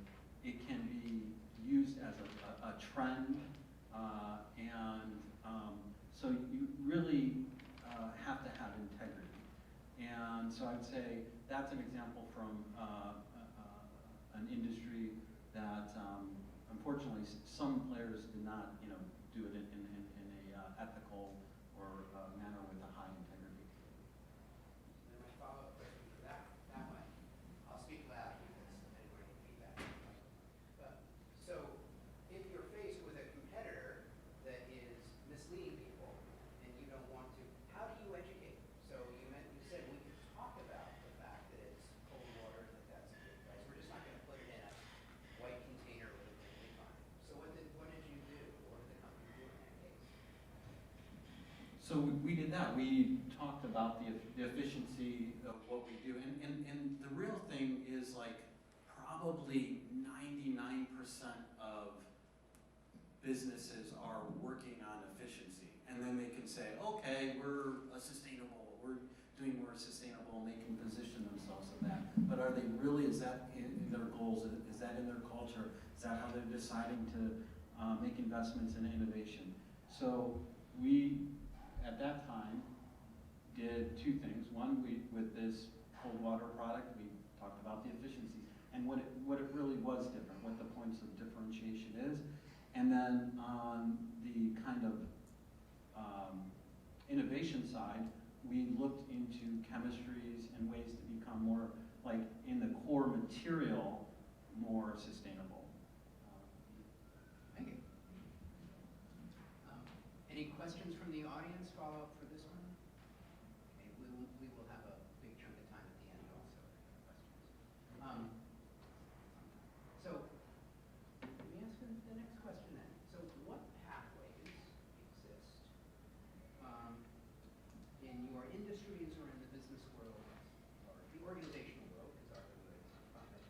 [SPEAKER 6] It can be used as a trend, so you really have to have integrity. And so I'd say that's an example from an industry that unfortunately some players did not do it in a ethical or manner with a high integrity.
[SPEAKER 3] And my follow-up question for that one, I'll speak loud because I didn't want any feedback. So if you're faced with a competitor that is misleading people and you don't want to, how do you educate? So you said we could talk about the fact that it's cold water, that's a good price. We're just not going to put it in a white container with a green leaf on it. So what did you do? What did the company do in that case?
[SPEAKER 6] So we did that. We talked about the efficiency of what we do. And the real thing is like probably 99% of businesses are working on efficiency. And then they can say, okay, we're doing more sustainable, and they can position themselves in that. But are they really, is that in their goals? Is that in their culture? Is that how they're deciding to make investments in innovation? So we, at that time, did two things. One, with this cold water product, we talked about the efficiencies and what it really was different, what the points of differentiation is. And then on the kind of innovation side, we looked into chemistries and ways to become more, like in the core material, more sustainable.
[SPEAKER 3] Thank you. Any questions from the audience? Follow up for this one? Okay, we will have a big chunk of time at the end also for questions. So let me ask the next question then. So what pathways exist in your industries or in the business world or the organizational world, because our world is profit,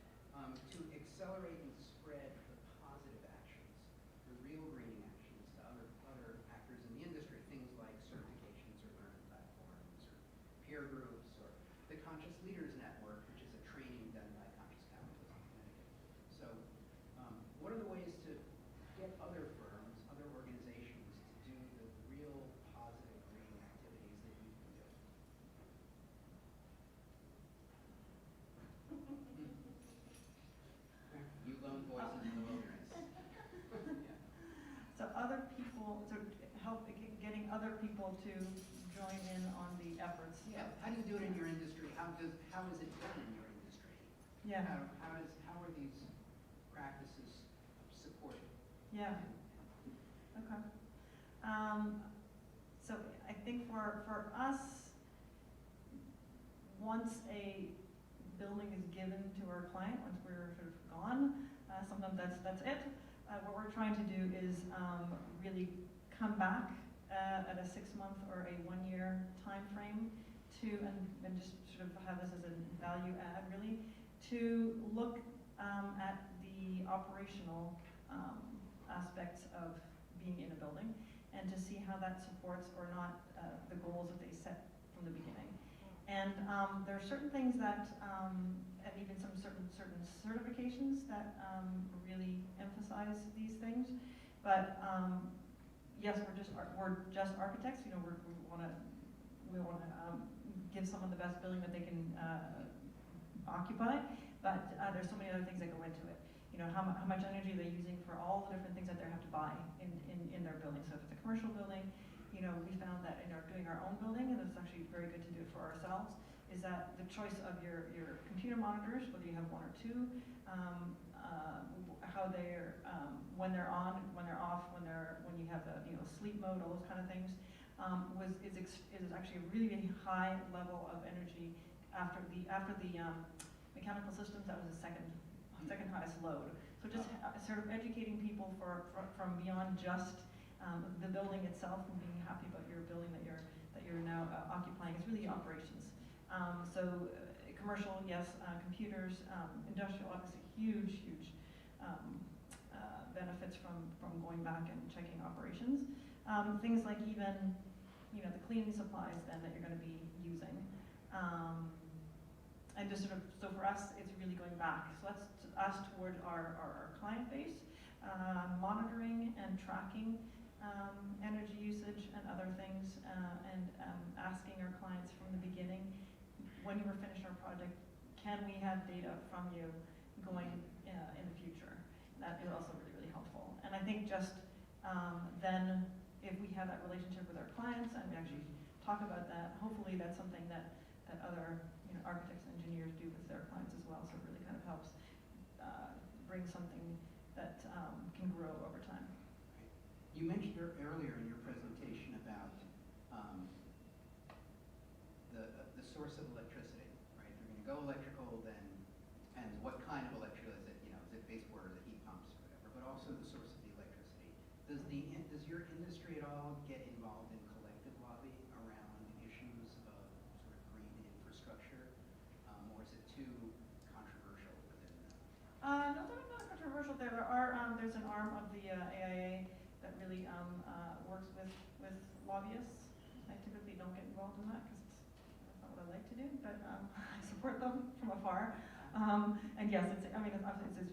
[SPEAKER 3] to accelerate and spread the positive actions, the real greening actions to other actors in the industry, things like certifications or learning platforms or peer groups or the Conscious Leaders Network, which is a training done by Conscious Capitalism Connecticut. So what are the ways to get other firms, other organizations to do the real positive greening activities that you've been doing? You lone voice in the wilderness. Yeah.
[SPEAKER 7] So
[SPEAKER 5] join in on the efforts.
[SPEAKER 3] Yeah, how do you do it in your industry? How is it done in your industry?
[SPEAKER 5] Yeah,
[SPEAKER 3] How are these practices supported?
[SPEAKER 5] yeah, okay. So I think for us, once a building is given to our client, once we're sort of gone, sometimes that's it. What we're trying to do is really come back at a 6-month or a 1-year time frame to, and just sort of have this as a value add really, to look at the operational aspects of being in a building and to see how that supports or not the goals that they set from the beginning. And there are certain things that, and even some certain certifications that really emphasize these things. But yes, we're just architects. You know, we want to give someone the best building that they can occupy. But there's so many other things that go into it. You know, how much energy are they using for all the different things that they have to buy in their building. So if it's a commercial building, you know, we found that in doing our own building, and it's actually very good to do it for ourselves, is that the choice of your computer monitors, whether you have 1 or 2, how they're when they're on, when they're off, when you have the sleep mode, all those kind of things, is actually a really high level of energy after the mechanical systems. That was the second highest load. So just sort of educating people from beyond just the building itself and being happy about your building that you're now occupying is really operations. Commercial, yes, computers, industrial, obviously huge benefits from going back and checking operations. Things like even the cleaning supplies then that you're going to be using. And just sort of, so for us, it's really going back. So that's us toward our client base, monitoring and tracking energy usage and other things, and asking our clients from the beginning, when you were finished our project, can we have data from you going in the future? That is also really helpful. And I think just then, if we have that relationship with our clients and we actually talk about that, hopefully that's something that other architects and engineers do with their clients as well. So it really kind of helps bring something that can grow over time.
[SPEAKER 3] You mentioned earlier in your presentation about the source of electricity, right? If you're going to go electrical, then it depends what kind of electricity. Is it baseboard, or is it heat pumps, or whatever? But also the source of the electricity. Does your industry at all get involved in collective lobbying around issues of sort of green infrastructure, or is it too controversial within that?
[SPEAKER 5] No, they're not controversial there. There's an arm of the AIA that really works with lobbyists. I typically don't get involved in that because that's not what I like to do, but I support them from afar. And yes, it's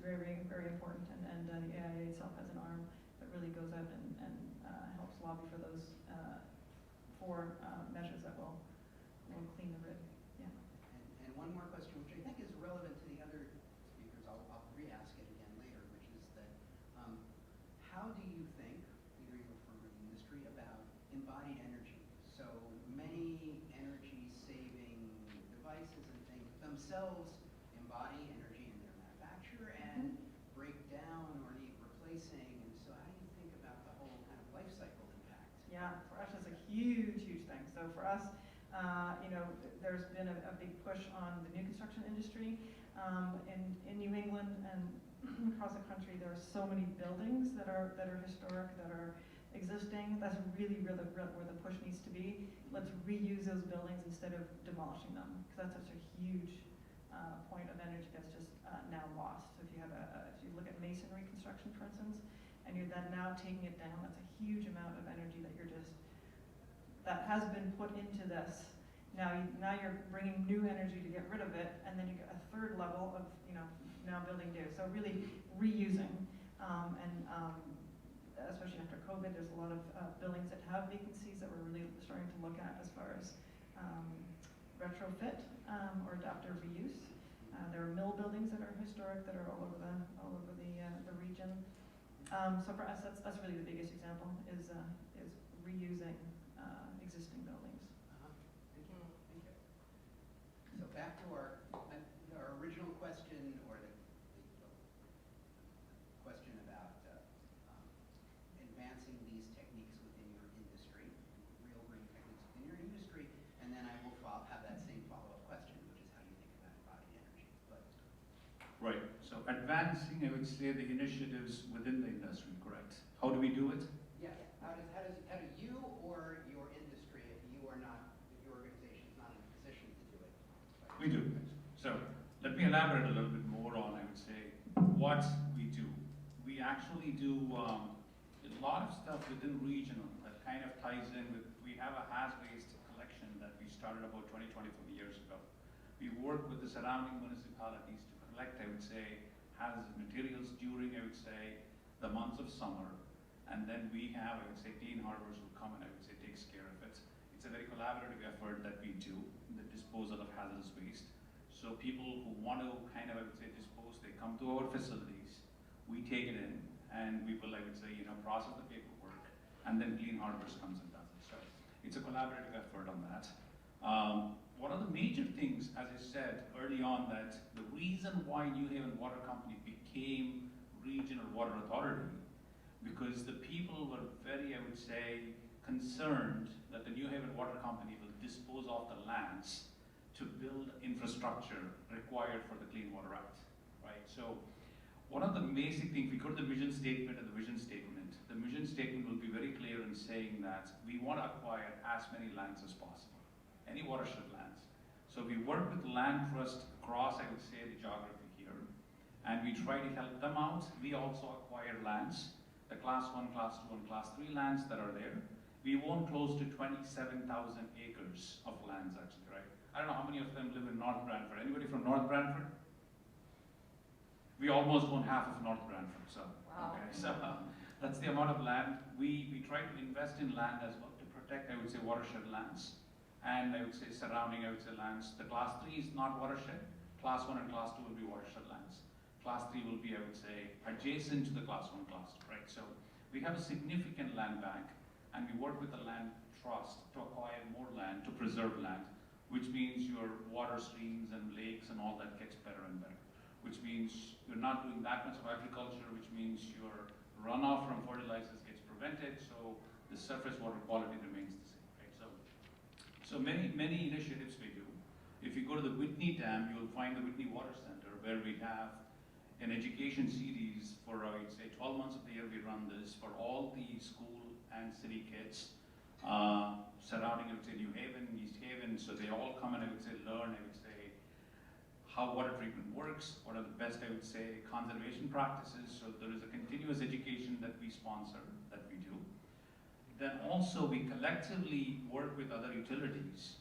[SPEAKER 5] very important, and the AIA itself has an arm that really goes out and helps lobby for those measures that will clean the grid. Yeah.
[SPEAKER 3] And one more question, which I think is relevant to the other speakers. I'll re-ask it again later, which is that how do you think, either you or from the industry, about embodied energy? So many energy-saving devices and things themselves embody energy in their manufacture and break down or need replacing. And so how do you think about the whole kind of life cycle impact?
[SPEAKER 5] Yeah, for us it's a huge thing. So for us, there's been a big push on the new construction industry in New England and across the country. There are so many buildings that are historic, that are existing. That's really where the push needs to be. Let's reuse those buildings instead of demolishing them, because that's such a huge point of energy that's just now lost. So if you look at masonry construction, for instance, and you're then now taking it down, that's a huge amount of energy that has been put into this. Now you're bringing new energy to get rid of it, and then you get a third level of now building new. So really reusing, and especially after COVID, there's a lot of buildings that have vacancies that we're really starting to look at as far as retrofit or adaptive reuse. There are mill buildings that are historic that are all over the region. So for us, that's really the biggest example is reusing existing buildings.
[SPEAKER 3] back to our original question, or the question about advancing these techniques within your industry, real green techniques within your industry, and then I will have that same follow-up question, which is how do you think about embodied energy? But
[SPEAKER 2] Right. So advancing, I would say, the initiatives within the industry, correct? How do we do it?
[SPEAKER 3] yeah, how do you or your industry, if you are not, if your organization is not in a position to do it?
[SPEAKER 2] We do. So let me elaborate a little bit more on, I would say, what we do. We actually do a lot of stuff within regional that kind of ties in with, we have a HAZ-based collection that we started about 24 years ago. We work with the surrounding municipalities to collect, I would say, hazardous materials during, I would say, the months of summer. And then we have, I would say, Clean Harbors who come and I would say takes care of it. It's a very collaborative effort that we do, the disposal of hazardous waste. So people who want to kind of, I would say, dispose, they come to our facilities, we take it in, and we will, I would say, process the paperwork, and then Clean Harbors comes and does it. So it's a collaborative effort on that. One of the major things, as I said early on, that the reason why New Haven Water Company became Regional Water Authority, because the people were very, I would say, concerned that the New Haven Water Company will dispose of the lands to build infrastructure required for the Clean Water Act, right? So one of the basic things, we go to the mission statement and the vision statement. The mission statement will be very clear in saying that we want to acquire as many lands as possible, any watershed lands. So we work with land trust across, I would say, the geography here, and we try to help them out. We also acquire lands, the class 1, class 2, and class 3 lands that are there. We own close to 27,000 acres of lands actually, right? I don't know how many of them live in North Brantford. Anybody from North Brantford? We almost own half of North Brantford, so.
[SPEAKER 5] Wow.
[SPEAKER 2] Okay, so that's the amount of land. We try to invest in land as well to protect, I would say, watershed lands. And I would say surrounding, I would say, lands. The class 3 is not watershed. Class 1 and class 2 will be watershed lands. Class 3 will be, I would say, adjacent to the class 1, class 2, right? So we have a significant land bank, and we work with the land trust to acquire more land, to preserve land, which means your water streams and lakes and all that gets better and better, which means you're not doing that much of agriculture, which means your runoff from fertilizers gets prevented, so the surface water quality remains the same, right? So many initiatives we do. If you go to the Whitney Dam, you'll find the Whitney Water Center, where we have an education series for, I would say, 12 months of the year we run this for all the school and city kids surrounding, I would say, New Haven, East Haven, so they all come and I would say learn, I would say, how water treatment works, what are the best, I would say, conservation practices. So there is a continuous education that we sponsor, that we do. Then also we collectively work with other utilities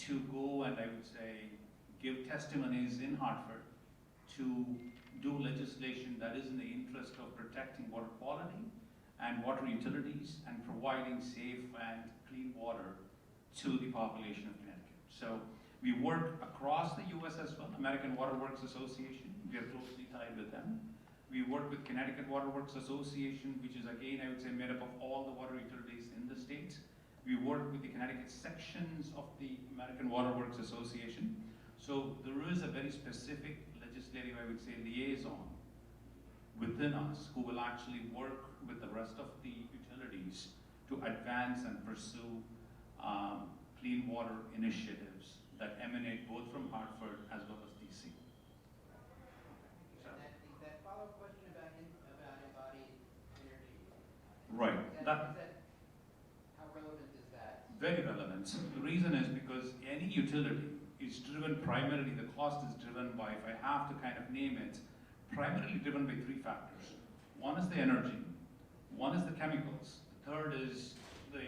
[SPEAKER 2] to go and I would say give testimonies in Hartford to do legislation that is in the interest of protecting water quality and water utilities and providing safe and clean water to the population of Connecticut. So we work across the US as well. American Water Works Association, we are closely tied with them. We work with Connecticut Water Works Association, which is again, I would say, made up of all the water utilities in the state. We work with the Connecticut sections of the American Water Works Association. So there is a very specific legislative, I would say, liaison within us who will actually work with the rest of the utilities to advance and pursue clean water initiatives that emanate both from Hartford as well as DC.
[SPEAKER 3] That follow-up question about embodied energy.
[SPEAKER 2] Right.
[SPEAKER 3] Is that, how relevant is that?
[SPEAKER 2] Very relevant. The reason is because any utility is driven primarily, the cost is driven by, if I have to kind of name it, primarily driven by 3 factors. One is the energy, one is the chemicals, the third is the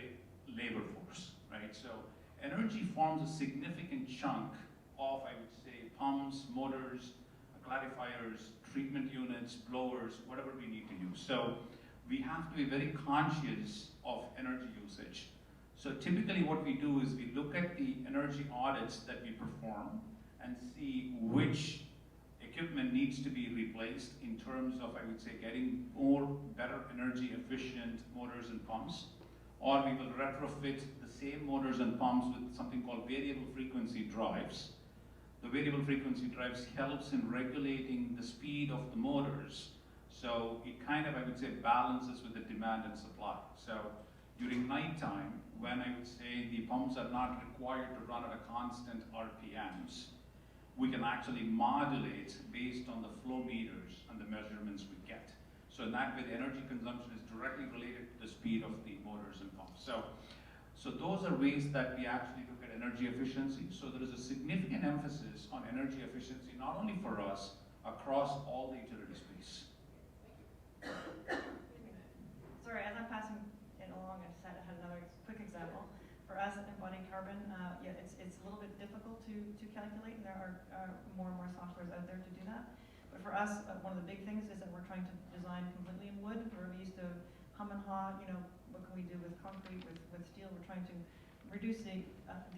[SPEAKER 2] labor force, right? So energy forms a significant chunk of, I would say, pumps, motors, clarifiers, treatment units, blowers, whatever we need to use. So we have to be very conscious of energy usage. So typically what we do is we look at the energy audits that we perform and see which equipment needs to be replaced in terms of, I would say, getting better energy efficient motors and pumps, or we will retrofit the same motors and pumps with something called variable frequency drives. The variable frequency drives helps in regulating the speed of the motors. So it kind of, I would say, balances with the demand and supply. So during nighttime, when I would say the pumps are not required to run at a constant RPMs, we can actually modulate based on the flow meters and the measurements we get. So in that way, the energy consumption is directly related to the speed of the motors and pumps. So those are ways that we actually look at energy efficiency. So there is a significant emphasis on energy efficiency, not only for us, across all the utility space.
[SPEAKER 5] Sorry, as I'm passing it along, I just had another quick example. For us, embodying carbon, yeah, it's a little bit difficult to calculate, and there are more and more softwares out there to do that. But for us, one of the big things is that we're trying to design completely in wood, where we used to hum and haw, you know, what can we do with concrete, with steel? We're trying to reduce the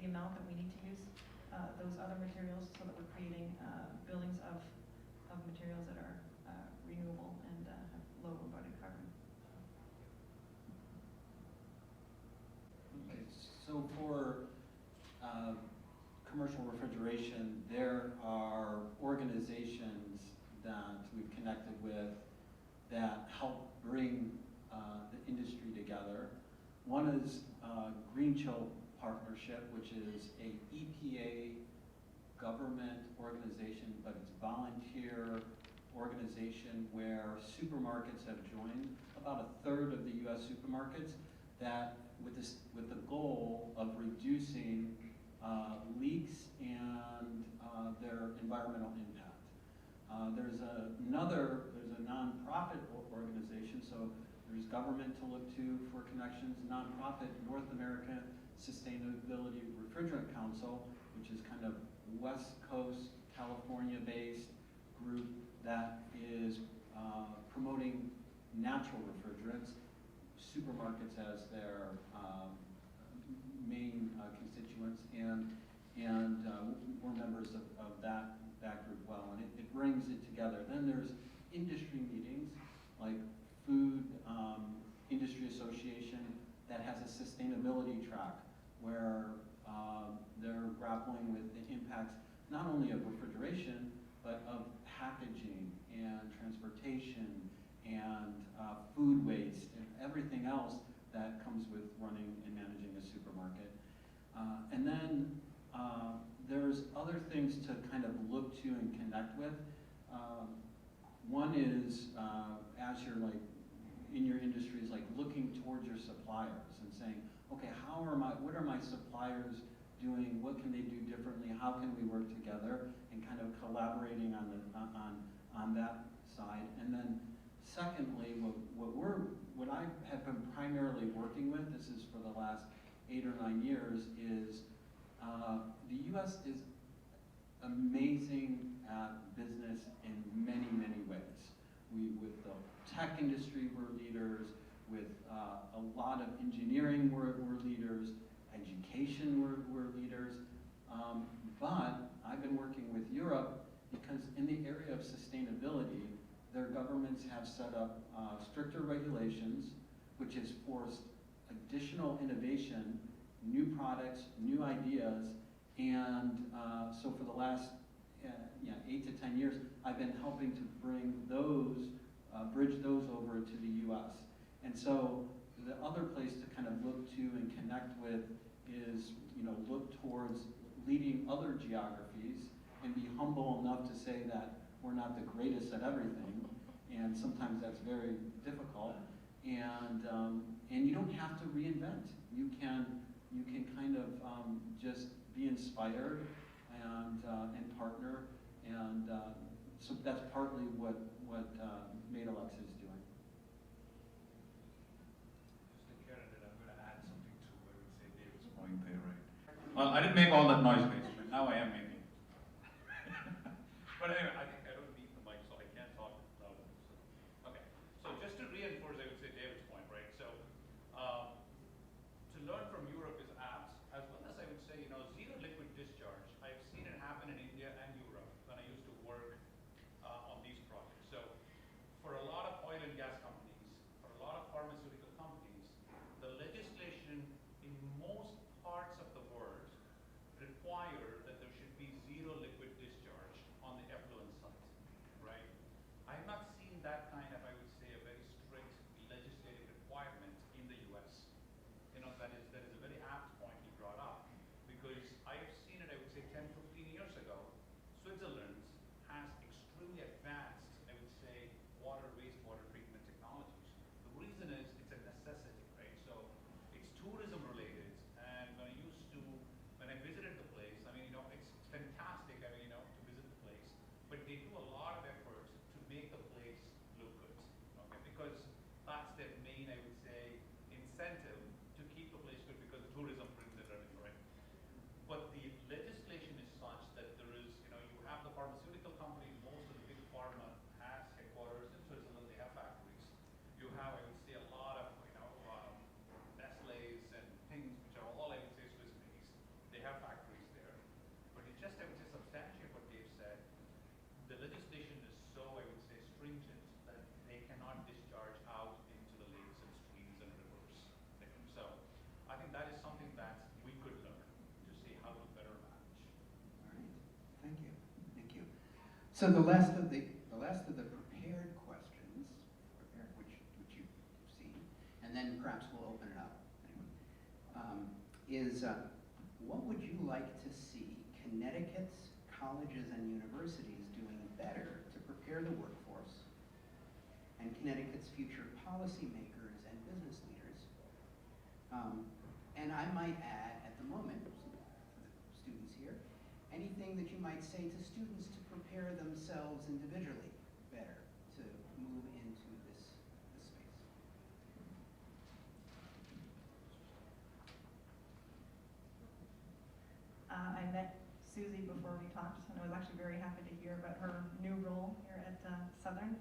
[SPEAKER 5] amount that we need to use those other materials, so that we're creating buildings of materials that are renewable and have low embodied carbon.
[SPEAKER 6] Okay, so for commercial refrigeration, there are organizations that we've connected with that help bring the industry together. One is Green Chill Partnership, which is a EPA government organization, but it's volunteer organization where supermarkets have joined, about a third of the U.S. supermarkets, that with the goal of reducing leaks and their environmental impact. There's a nonprofit organization, so there's government to look to for connections, nonprofit North American Sustainability Refrigerant Council, which is kind of West Coast, California-based group that is promoting natural refrigerants, supermarkets as their main constituents, and we're members of that group well, and it brings it together. Then there's industry meetings, like Food Industry Association, that has a sustainability track where they're grappling with the impacts not only of refrigeration, but of packaging and transportation and food waste and everything else that comes with running and managing a supermarket. And then there's other things to kind of look to and connect with. One is, as you're like in your industry, is like looking towards your suppliers and saying, okay, what are my suppliers doing? What can they do differently? How can we work together? And kind of collaborating on that side. And then secondly, what I have been primarily working with, this is for the last 8 or 9 years, is the U.S. is amazing at business in many, many ways. With the tech industry, we're leaders. With a lot of engineering, we're leaders. Education, we're leaders. But I've been working with Europe because in the area of sustainability, their governments have set up stricter regulations, which has forced additional innovation, new products, new ideas, and so for the last 8 to 10 years, I've been helping to bring bridge those over to the U.S. And so the other place to kind of look to and connect with is, look towards leading other geographies and be humble enough to say that we're not the greatest at everything, and sometimes that's very difficult. And you don't have to reinvent. You can kind of just be inspired and partner, and so that's partly what Metalex is doing.
[SPEAKER 2] Mr. Karen, I'm going to add something to, I would say, David's point there, right? Well, I didn't make all that noise, basically. Now I am making. But anyway, I think I don't need the mic, so I can't talk louder. So, okay. So just to reinforce, I would say, David's point, right? So to learn from Europe is apps, as well as I would say, zero liquid discharge. I've seen it happen in India and Europe when I used to work on these projects. So for a lot of oil and gas companies, for a lot of pharmaceutical companies, the legislation in most parts of the world require that there should be zero liquid discharge
[SPEAKER 3] So the last of the prepared questions, which you've seen, and then perhaps we'll open it up. Is what would you like to see Connecticut's colleges and universities doing better to prepare the workforce and Connecticut's future policymakers and business leaders? And I might add, at the moment, for the students here, anything that you might say to students to prepare themselves individually better to move into this space.
[SPEAKER 5] I met Susie before we talked, and I was actually very happy to hear about her new role here at Southern.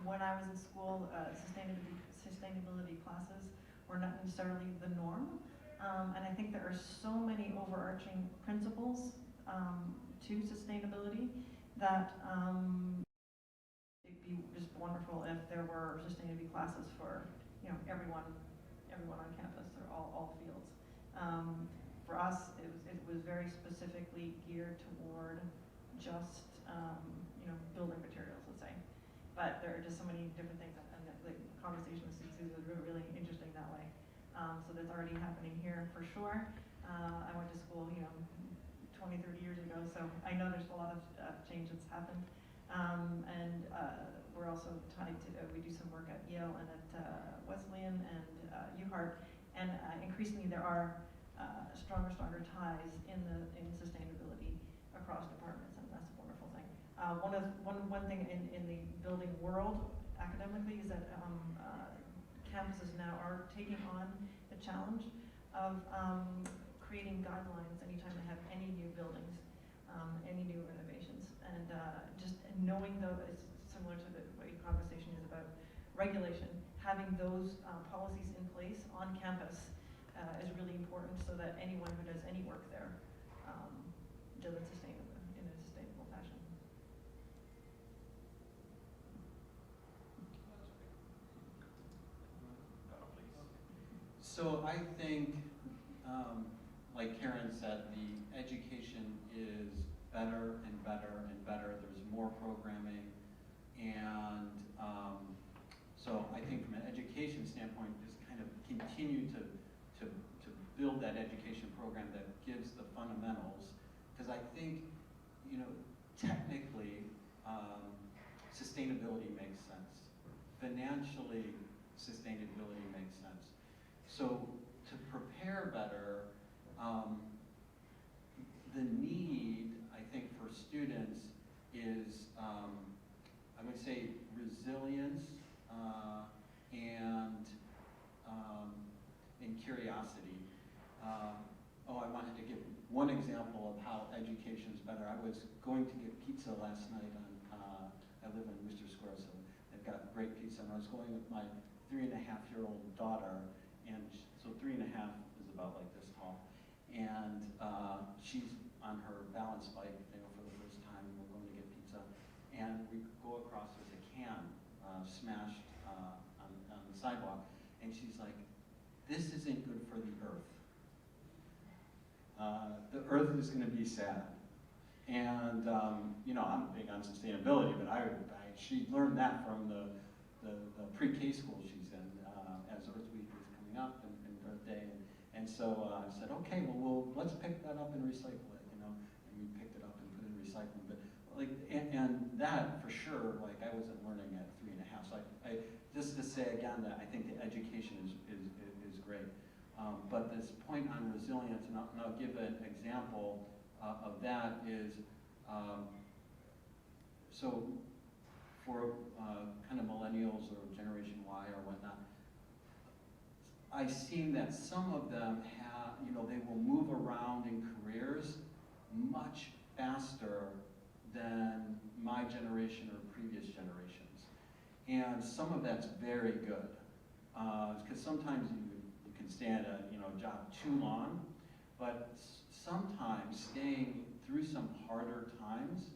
[SPEAKER 5] When I was in school, sustainability classes were not necessarily the norm, and I think there are so many overarching principles to sustainability that it'd be just wonderful if there were sustainability classes for everyone on campus or all fields. For us, it was very specifically geared toward just building materials, let's say. But there are just so many different things, and the conversation with Susie was really, really interesting that way. So that's already happening here for sure. I went to school, 20, 30 years ago, so I know there's a lot of change that's happened. And we're also tied to, we do some work at Yale and at Wesleyan and UHart, and increasingly there are stronger ties in sustainability across departments, and that's a wonderful thing. One thing in the building world academically is that campuses now are taking on the challenge of creating guidelines anytime they have any new buildings, any new renovations, and just knowing though, it's similar to what your conversation is about regulation, having those policies in place on campus is really important so that anyone who does any work there does it in a sustainable fashion.
[SPEAKER 6] So I think, like Karen said, the education is better and better and better. There's more programming, and so I think from an education standpoint, just kind of continue to build that education program that gives the fundamentals, because I think, technically, sustainability makes sense. Financially, sustainability makes sense. So to prepare better, the need, I think, for students is, I would say, resilience and curiosity. I wanted to give one example of how education is better. I was going to get pizza last night I live in Worcester Square, so they've got great pizza, and I was going with my 3.5-year-old daughter, and so 3.5 is about like this tall, and she's on her balance bike, for the first time, and we're going to get pizza, and we go across, there's a can smashed on the sidewalk, and she's like, "This isn't good for the earth. The earth is going to be sad." And I'm big on sustainability, but she learned that from the pre-K school she's in, as Earth Week is coming up and Earth Day, and so I said, okay, well, let's pick that up and recycle it, and we picked it up and put it in recycling. But and that for sure, I wasn't learning at 3.5. So I just to say again that I think the education is great. But this point on resilience, and I'll give an example of that is, so for kind of millennials or Generation Y or whatnot, I've seen that some of them have, they will move around in careers much faster than my generation or previous generations. And some of that's very good, because sometimes you can stay at a job too long, but sometimes staying through some harder times,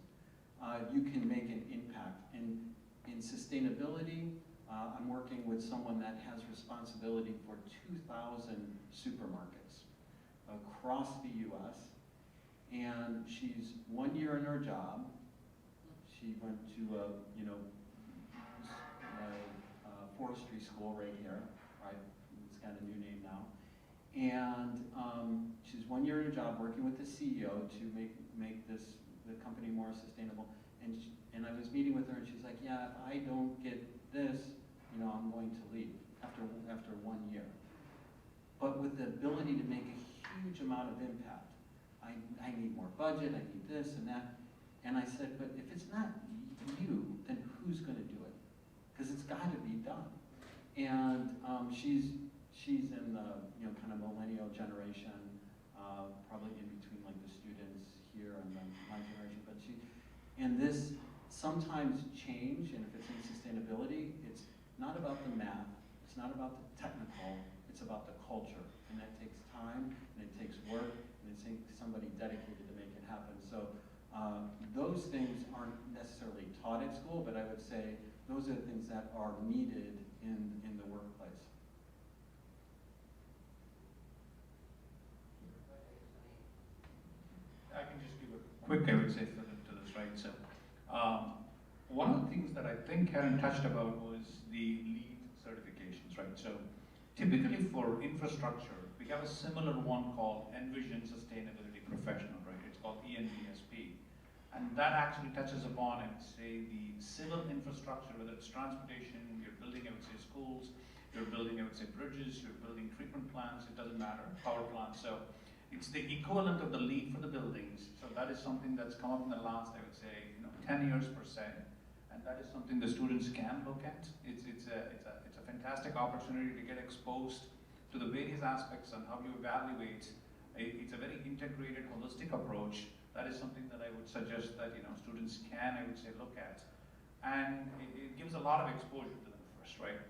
[SPEAKER 6] you can make an impact. And in sustainability, I'm working with someone that has responsibility for 2,000 supermarkets across the US, and she's 1 year in her job, she went to a, you know, forestry school right here, right? It's got a new name now. And she's 1 year in a job working with the CEO to make the company more sustainable. And I was meeting with her, and she's like, yeah, if I don't get this, you know, I'm going to leave after 1 year. But with the ability to make a huge amount of impact, I need more budget, I need this and that. And I said, but if it's not you, then who's going to do it? Because it's got to be done. And she's in the, you know, kind of millennial generation, probably in between like the students here and then my generation. But and this sometimes change, and if it's in sustainability, it's not about the math, it's not about the technical, it's about the culture. And that takes time, and it takes work, and it takes somebody dedicated to make it happen. So those things aren't necessarily taught at school, but I would say those are the things that are needed in the workplace.
[SPEAKER 2] I can just give a quick, I would say, fill to this, right? So, one of the things that I think Karen touched about was the LEED certifications, right? So, typically for infrastructure, we have a similar one called Envision Sustainability Professional, right? It's called ENVSP. And that actually touches upon, I would say, the civil infrastructure, whether it's transportation, you're building, I would say, schools, you're building, I would say, bridges, you're building treatment plants, it doesn't matter, power plants. So it's the equivalent of the LEED for the buildings. So that is something that's come up in the last, I would say, 10 years per se. And that is something the students can look at. It's a fantastic opportunity to get exposed to the various aspects and how you evaluate. It's a very integrated, holistic approach. That is something that I would suggest that students can, I would say, look at. And it gives a lot of exposure to them first, right?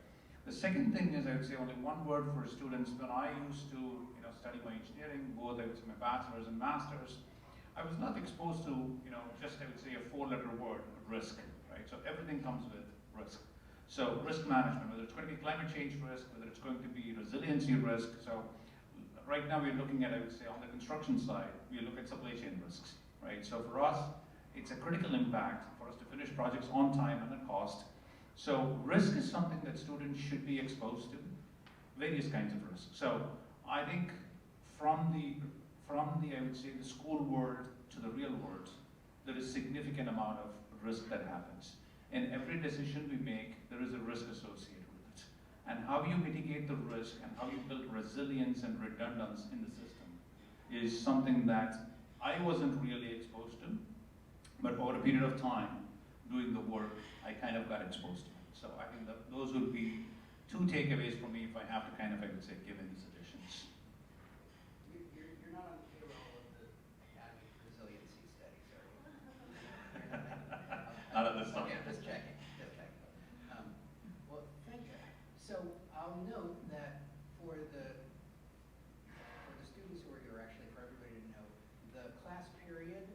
[SPEAKER 2] The second thing is, I would say, only one word for students. When I used to study my engineering, both I would say my bachelor's and master's, I was not exposed to just I would say a 4-letter word, risk, right? So everything comes with risk. So risk management, whether it's going to be climate change risk, whether it's going to be resiliency risk. So right now we're looking at, I would say, on the construction side, we look at supply chain risks, right? So for us, it's a critical impact for us to finish projects on time and at cost. So risk is something that students should be exposed to, various kinds of risks. So I think from the I would say the school world to the real world, there is significant amount of risk that happens. In every decision we make, there is a risk associated with it. And how you mitigate the risk and how you build resilience and redundancy in the system is something that I wasn't really exposed to, but over a period of time, doing the work, I kind of got exposed to it. So I think that those would be 2 takeaways for me if I have to kind of, I would say, give any suggestions.
[SPEAKER 3] You're not on the payroll of the Academy for Resiliency Studies, are you?
[SPEAKER 2] Not at this time.
[SPEAKER 3] Okay, just checking, just checking. Well, thank you. So I'll note that for the students who are here, actually for everybody to know, the class periods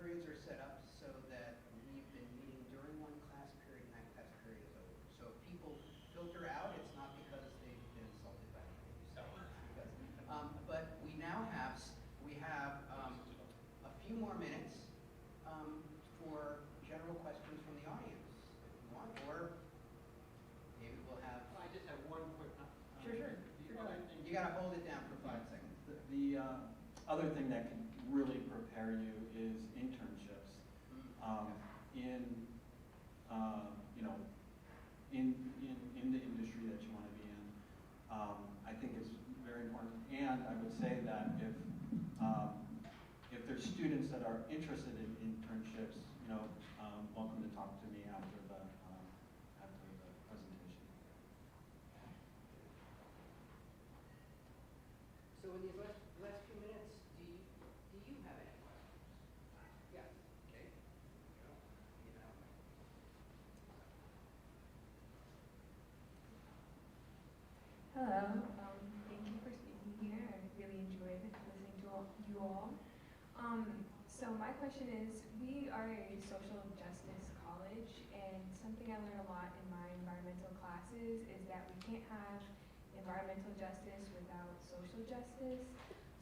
[SPEAKER 3] are set up so that we've been meeting during one class period and that class period is over. So if people filter out, it's not because they've been insulted by me. But we now have a few more minutes for general questions from the audience, if you want, or maybe we'll have.
[SPEAKER 6] I just have one quick.
[SPEAKER 3] Sure. You gotta hold it down for 5 seconds.
[SPEAKER 6] The other thing that can really prepare you is internships in in the industry that you want to be in. I think it's very important, and I would say that if there's students that are interested in internships, welcome to talk to me after the presentation.
[SPEAKER 3] So in these last few minutes, do you have any questions? Yeah. Okay.
[SPEAKER 7] Hello, thank you for speaking here. I really enjoyed listening to you all. So my question is, we are a social justice college, and something I learned a lot in my environmental classes is that we can't have environmental justice without social justice.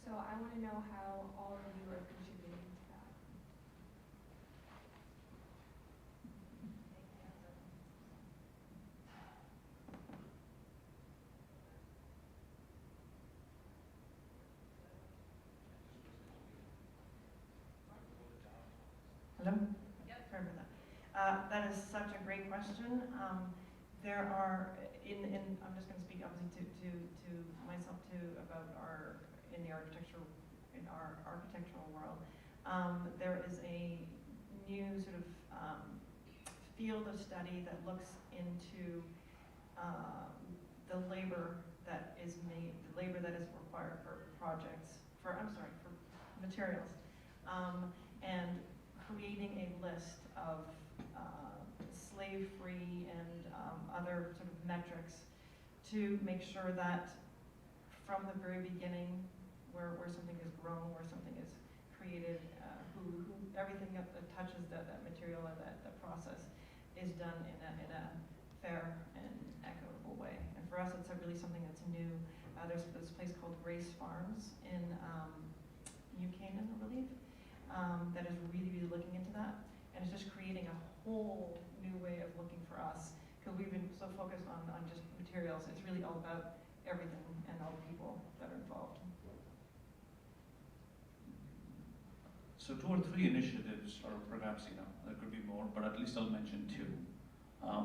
[SPEAKER 7] So I want to know how all of you are contributing to that.
[SPEAKER 5] Sorry about that. That is such a great question. There are, I'm just going to speak obviously to myself too about in our architectural world. There is a new sort of field of study that looks into the labor that is required for projects, for materials, and creating a list of slave-free and other sort of metrics to make sure that from the very beginning, where something is grown, where something is created, everything that touches that material or that process is done in a fair and equitable way. And for us, it's really something that's new. There's this place called Grace Farms in New Canaan, I believe, that is really looking into that. And it's just creating a whole new way of looking for us, because we've been so focused on just materials. It's really all about everything and all the people that are involved.
[SPEAKER 2] So 2 or 3 initiatives, or perhaps, there could be more, but at least I'll mention 2.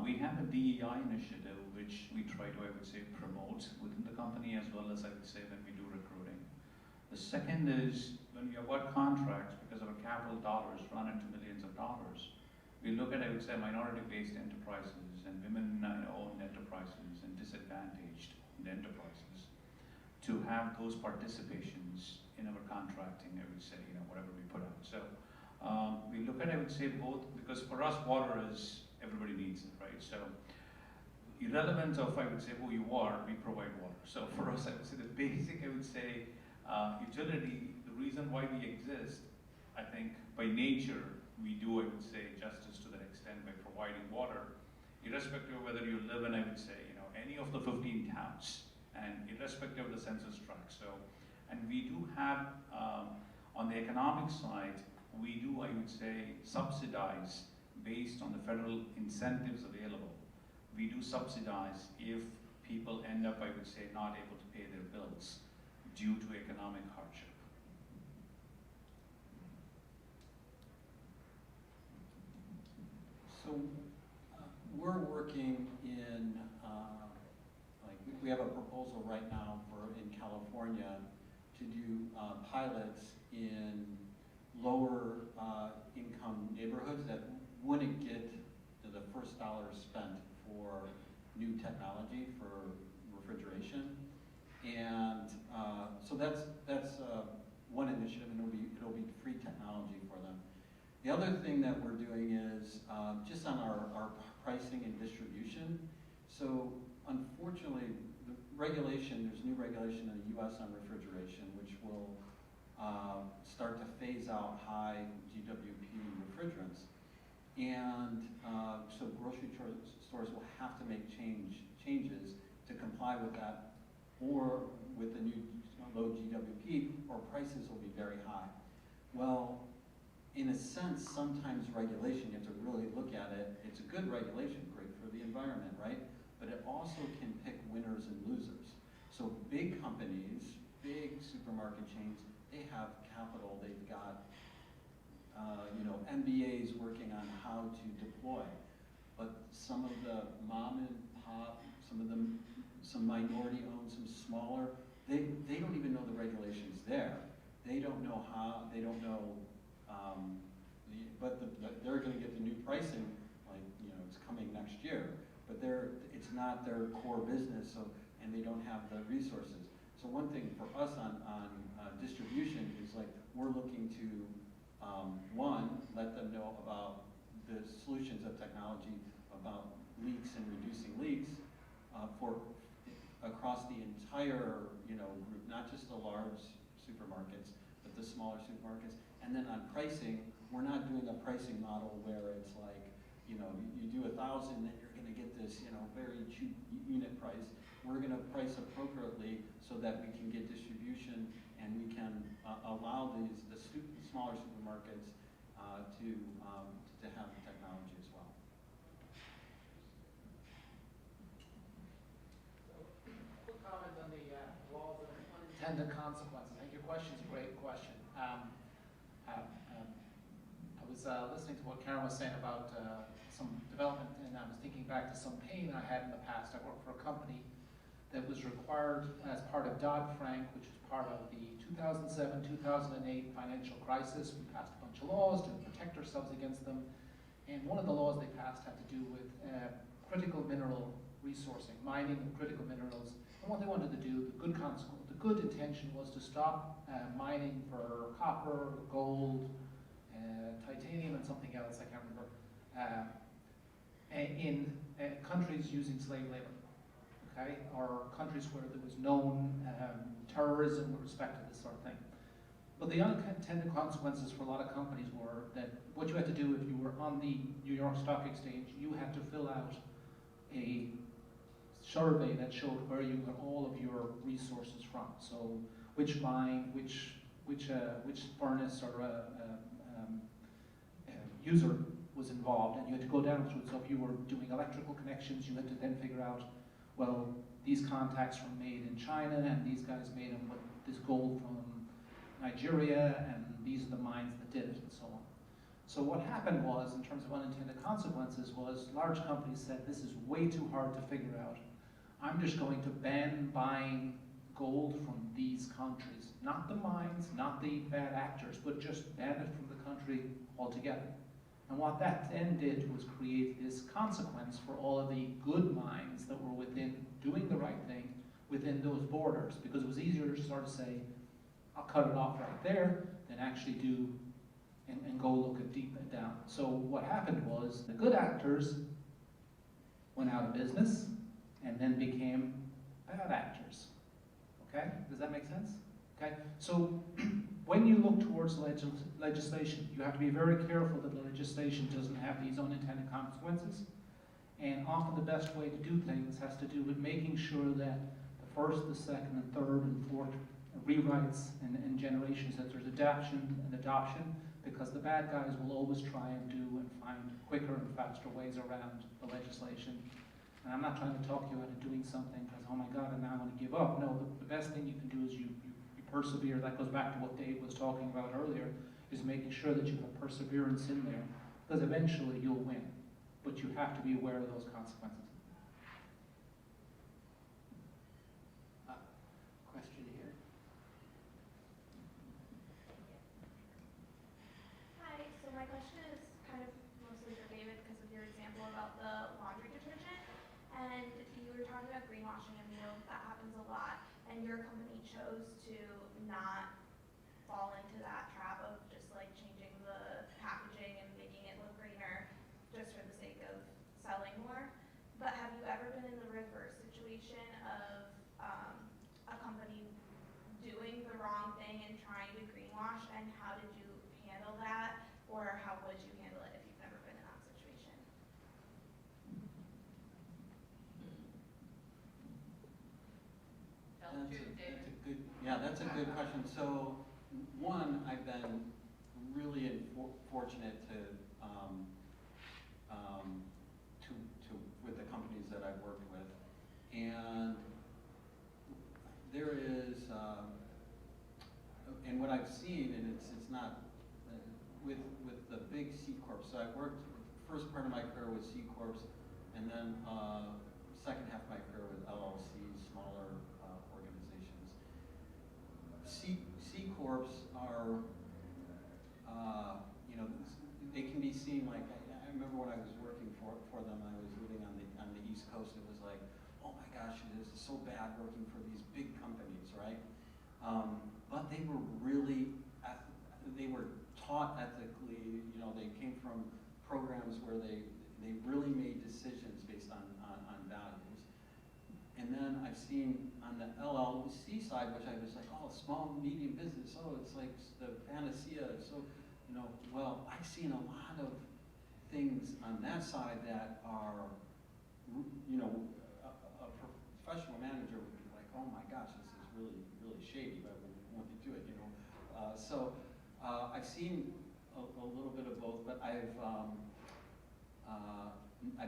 [SPEAKER 2] We have a DEI initiative, which we try to, I would say, promote within the company, as well as, I would say, when we do recruiting. The second is, when we award contracts, because our capital dollars run into millions of dollars, we look at, I would say, minority-based enterprises and women-owned enterprises and disadvantaged enterprises to have those participations in our contracting, I would say, whatever we put out. So we look at, I would say, both, because for us, water is, everybody needs it, right? So irrelevant of, I would say, who you are, we provide water. So for us, I would say, the basic, I would say, utility, the reason why we exist, I think, by nature, we do, I would say, justice to that extent by providing water, irrespective of whether you live in, I would say, any of the 15 towns, and irrespective of the census tract. So, and we do have, on the economic side, we do, I would say, subsidize based on the federal incentives available. We do subsidize if people end up, I would say, not able to pay their bills due to economic hardship.
[SPEAKER 6] So we're working in, we have a proposal right now in California to do pilots in lower income neighborhoods that wouldn't get the first dollar spent for new technology for refrigeration. And so that's one initiative, and it'll be free technology for them. The other thing that we're doing is just on our pricing and distribution. So unfortunately, there's new regulation in the U.S. on refrigeration, which will start to phase out high GWP refrigerants. And so grocery stores will have to make changes to comply with that, or with the new low GWP, or prices will be very high. Well, in a sense, sometimes regulation, you have to really look at it. It's a good regulation, great for the environment, right? But it also can pick winners and losers. So big companies, big supermarket chains, they have capital, they've got MBAs working on how to deploy. But some of the mom and pop, some minority owned, some smaller, they don't even know the regulations there. They don't know how, they don't know, they're going to get the new pricing, it's coming next year, but it's not their core business, and they don't have the resources. So one thing for us on distribution is we're looking to, one, let them know about the solutions of technology, about leaks and reducing leaks for across the entire group, not just the large supermarkets, but the smaller supermarkets. And then on pricing, we're not doing a pricing model where it's you do 1,000, then you're going to get this very cheap unit price. We're going to price appropriately so that we can get distribution, and we can allow the smaller supermarkets to have the technology as well.
[SPEAKER 4] Quick comment on the laws of unintended consequences. I think your question is a great question. I was was listening to what Karen was saying about some development, and I was thinking back to some pain I had in the past. I worked for a company that was required as part of Dodd-Frank, which was part of the 2007-2008 financial crisis. We passed a bunch of laws to protect ourselves against them. And one of the laws they passed had to do with critical mineral resourcing, mining of critical minerals. And what they wanted to do, the good intention was to stop mining for copper, gold, titanium, and something else, I can't remember, in countries using slave labor, okay? Or countries where there was known terrorism with respect to this sort of thing. But the unintended consequences for a lot of companies were that what you had to do if you were on the New York Stock Exchange, you had to fill out a survey that showed where you got all of your resources from. So which mine, which furnace or user was involved, and you had to go down through it. So if you were doing electrical connections, you had to then figure out, well, these contacts were made in China, and these guys made them with this gold from Nigeria, and these are the mines that did it, and so on. So what happened was, in terms of unintended consequences, was large companies said, this is way too hard to figure out. I'm just going to ban buying gold from these countries. Not the mines, not the bad actors, but just ban it from the country altogether. And what that then did was create this consequence for all of the good mines that were within doing the right thing within those borders, because it was easier to sort of say, I'll cut it off right there, than actually do and go look at deep down. So what happened was the good actors went out of business and then became bad actors. Okay? Does that make sense? Okay? So when you look towards legislation, you have to be very careful that the legislation doesn't have these unintended consequences. And often the best way to do things has to do with making sure that the first, the second, and third, and fourth rewrites and generations, that there's adaptation and adoption, because the bad guys will always try and do and find quicker and faster ways around the legislation. And I'm not trying to talk you out of doing something because, oh my God, and now I want to give up. No, the best thing you can do is you persevere. That goes back to what Dave was talking about earlier, is making sure that you have perseverance in there, because eventually you'll win. But you have to be aware of those consequences.
[SPEAKER 3] Question here.
[SPEAKER 8] Hi, so my question is kind of mostly for David because of your example about the laundry detergent. And you were talking about greenwashing, and we know that happens a lot. And your company chose to not fall into that trap of just like changing the packaging and making it look greener just for the sake of selling more. But have you ever been in the reverse situation of a company doing the wrong thing and trying to greenwash, and how did you handle that, or how would you handle it if you've never been in that situation?
[SPEAKER 6] That's a good question. So, one, I've been really fortunate to with the companies that I've worked with, and there is, and what I've seen, and it's not with the big C corps. So I worked first part of my career with C corps, and then second half of my career with LLCs, smaller organizations. C corps are, they can be seen like. I remember when I was working for them, I was living on the East Coast. It was like, oh my gosh, it is so bad working for these big companies, right? But they were really, they were taught ethically. They came from programs where they really made decisions based on values. And then I've seen on the LLC side, which I was like, oh, small, medium business, oh, it's like the panacea. So, well, I've seen a lot of things on that side that are, a professional manager would be like, oh my gosh, this is really, really shady, but I won't do it, So I've seen a little bit of both, but I've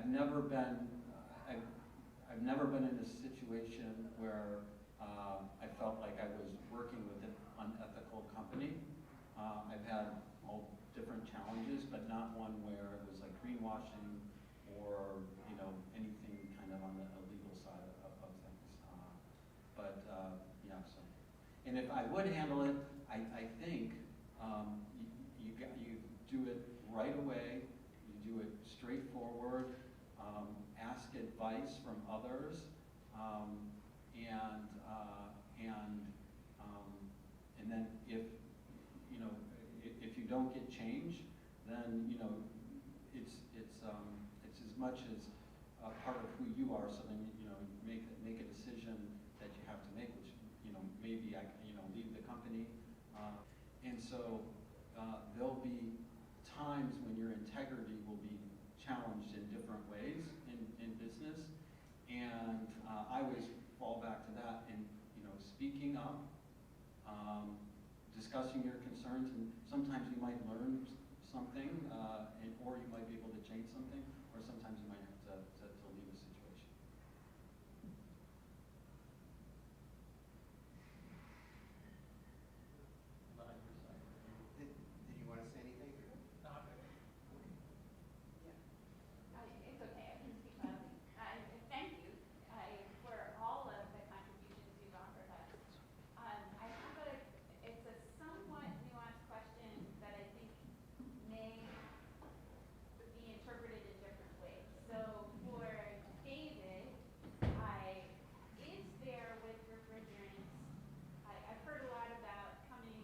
[SPEAKER 6] never been, I've never been in a situation where I felt like I was working with an unethical company. I've had all different challenges, but not one where it was like greenwashing or, you know, anything kind of on the illegal side of things. Yeah, so. And if I would handle it, I think you do it right away, you do it straightforward, ask advice from others, and then if if you don't get change, then it's as much as a part of who you are. So then make a decision that you have to make, which maybe I leave the company, and so there'll be times when your integrity will be challenged in different ways in business, and I always fall back to that and speaking up, discussing your concerns, and sometimes you might learn something, or you might be able to change something, or sometimes you might have to leave a situation.
[SPEAKER 3] Did you want to say anything?
[SPEAKER 9] It's okay, I can speak loudly. Thank you for all of the contributions you've offered us. It's a somewhat nuanced question that I think may be interpreted in different ways. So for David, is there with refrigerants, I've heard a lot about coming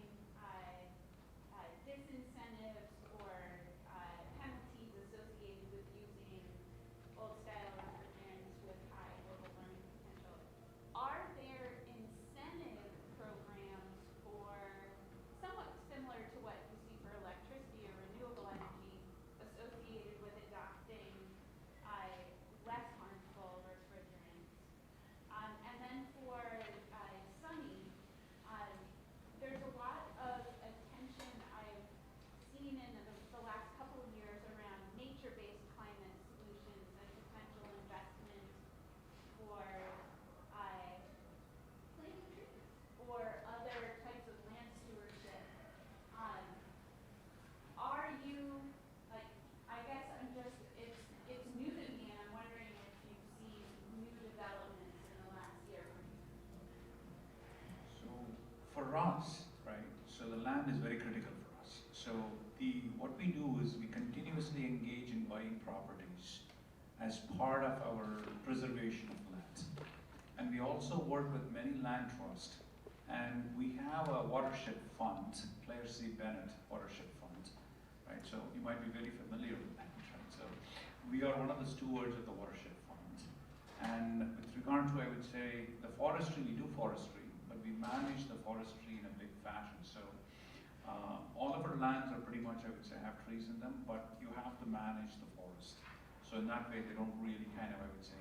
[SPEAKER 9] disincentives or penalties associated with using old style refrigerants with high global warming potential. Are there incentive programs for somewhat similar to what you see for electricity or renewable energy associated with adopting less harmful refrigerants? And then for Sunny, there's a lot of attention I've seen in the last couple of years around nature-based climate solutions and potential investment for planting trees or other types of land stewardship. Are you, I guess it's new to me, and I'm wondering if you've seen new developments in the last year or two.
[SPEAKER 2] So for us, right, so the land is very critical for us. So what we do is we continuously engage in buying properties as part of our preservation of land. And we also work with many land trusts. And we have a watershed fund, Claire C. Bennett Watershed Fund, right? So you might be very familiar with that, right? So we are one of the stewards of the watershed fund. And with regard to, I would say, the forestry, we do forestry, but we manage the forestry in a big fashion. So all of our lands are pretty much, I would say, have trees in them, but you have to manage the forest. So in that way, they don't really kind of, I would say,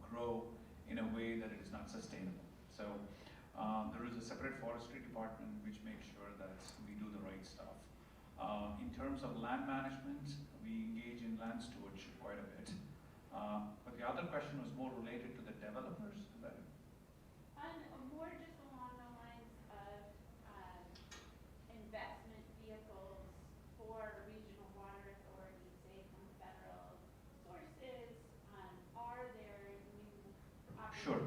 [SPEAKER 2] grow in a way that it is not sustainable. So there is a separate forestry department which makes sure that we do the right stuff. In terms of land management, we engage in land stewardship quite a bit. But the other question was more related to the developers. Is that it?
[SPEAKER 9] More just along the lines of investment vehicles for regional water authorities, say from federal sources. Are there new opportunities?
[SPEAKER 2] Sure.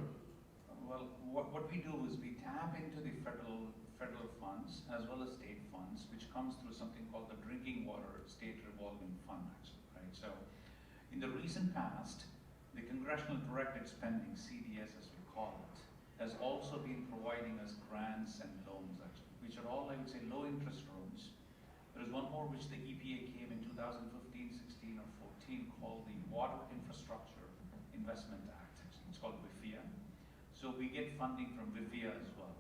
[SPEAKER 2] Well, what we do is we tap into the federal funds as well as state funds, which comes through something called the Drinking Water State Revolving Fund, actually, right? So in the recent past, the Congressional Directed Spending, CDS as we call it, has also been providing us grants and loans, actually, which are all, I would say, low interest loans. There is one more which the EPA came in 2015, 16, or 14 called the Water Infrastructure Investment Act. It's called WIFIA. So we get funding from WIFIA as well.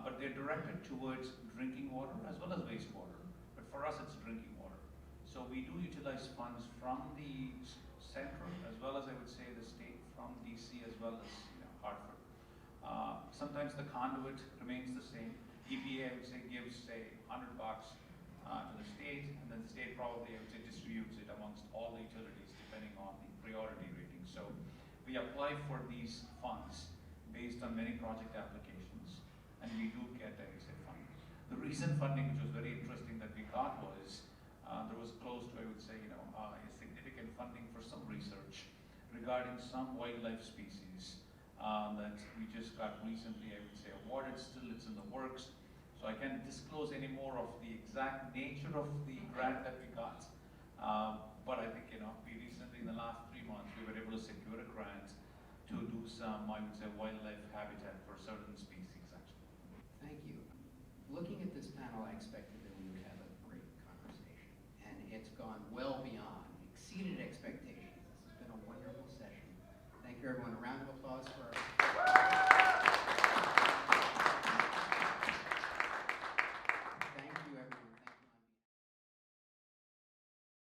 [SPEAKER 2] But they're directed towards drinking water as well as wastewater. But for us, it's drinking water. So we do utilize funds from the central as well as, I would say, the state, from DC as well as Hartford. Sometimes the conduit remains the same. EPA, I would say, gives, say, $100 to the state, and then the state probably, I would say, distributes it amongst all the utilities depending on the priority rating. So we apply for these funds based on many project applications, and we do get, I would say, funding. The recent funding, which was very interesting that we got, was there was close to, I would say, a significant funding for some research regarding some wildlife species that we just got recently, I would say, awarded. Still, it's in the works. So I can't disclose any more of the exact nature of the grant that we got. But I think, we recently, in the last 3 months, we were able to secure a grant to do some, I would say, wildlife habitat for certain species, actually.
[SPEAKER 3] Thank you. Looking at this panel, I expected that we would have a great conversation, and it's gone well beyond, exceeded expectations. This has been a wonderful session. Thank you, everyone. A round of applause.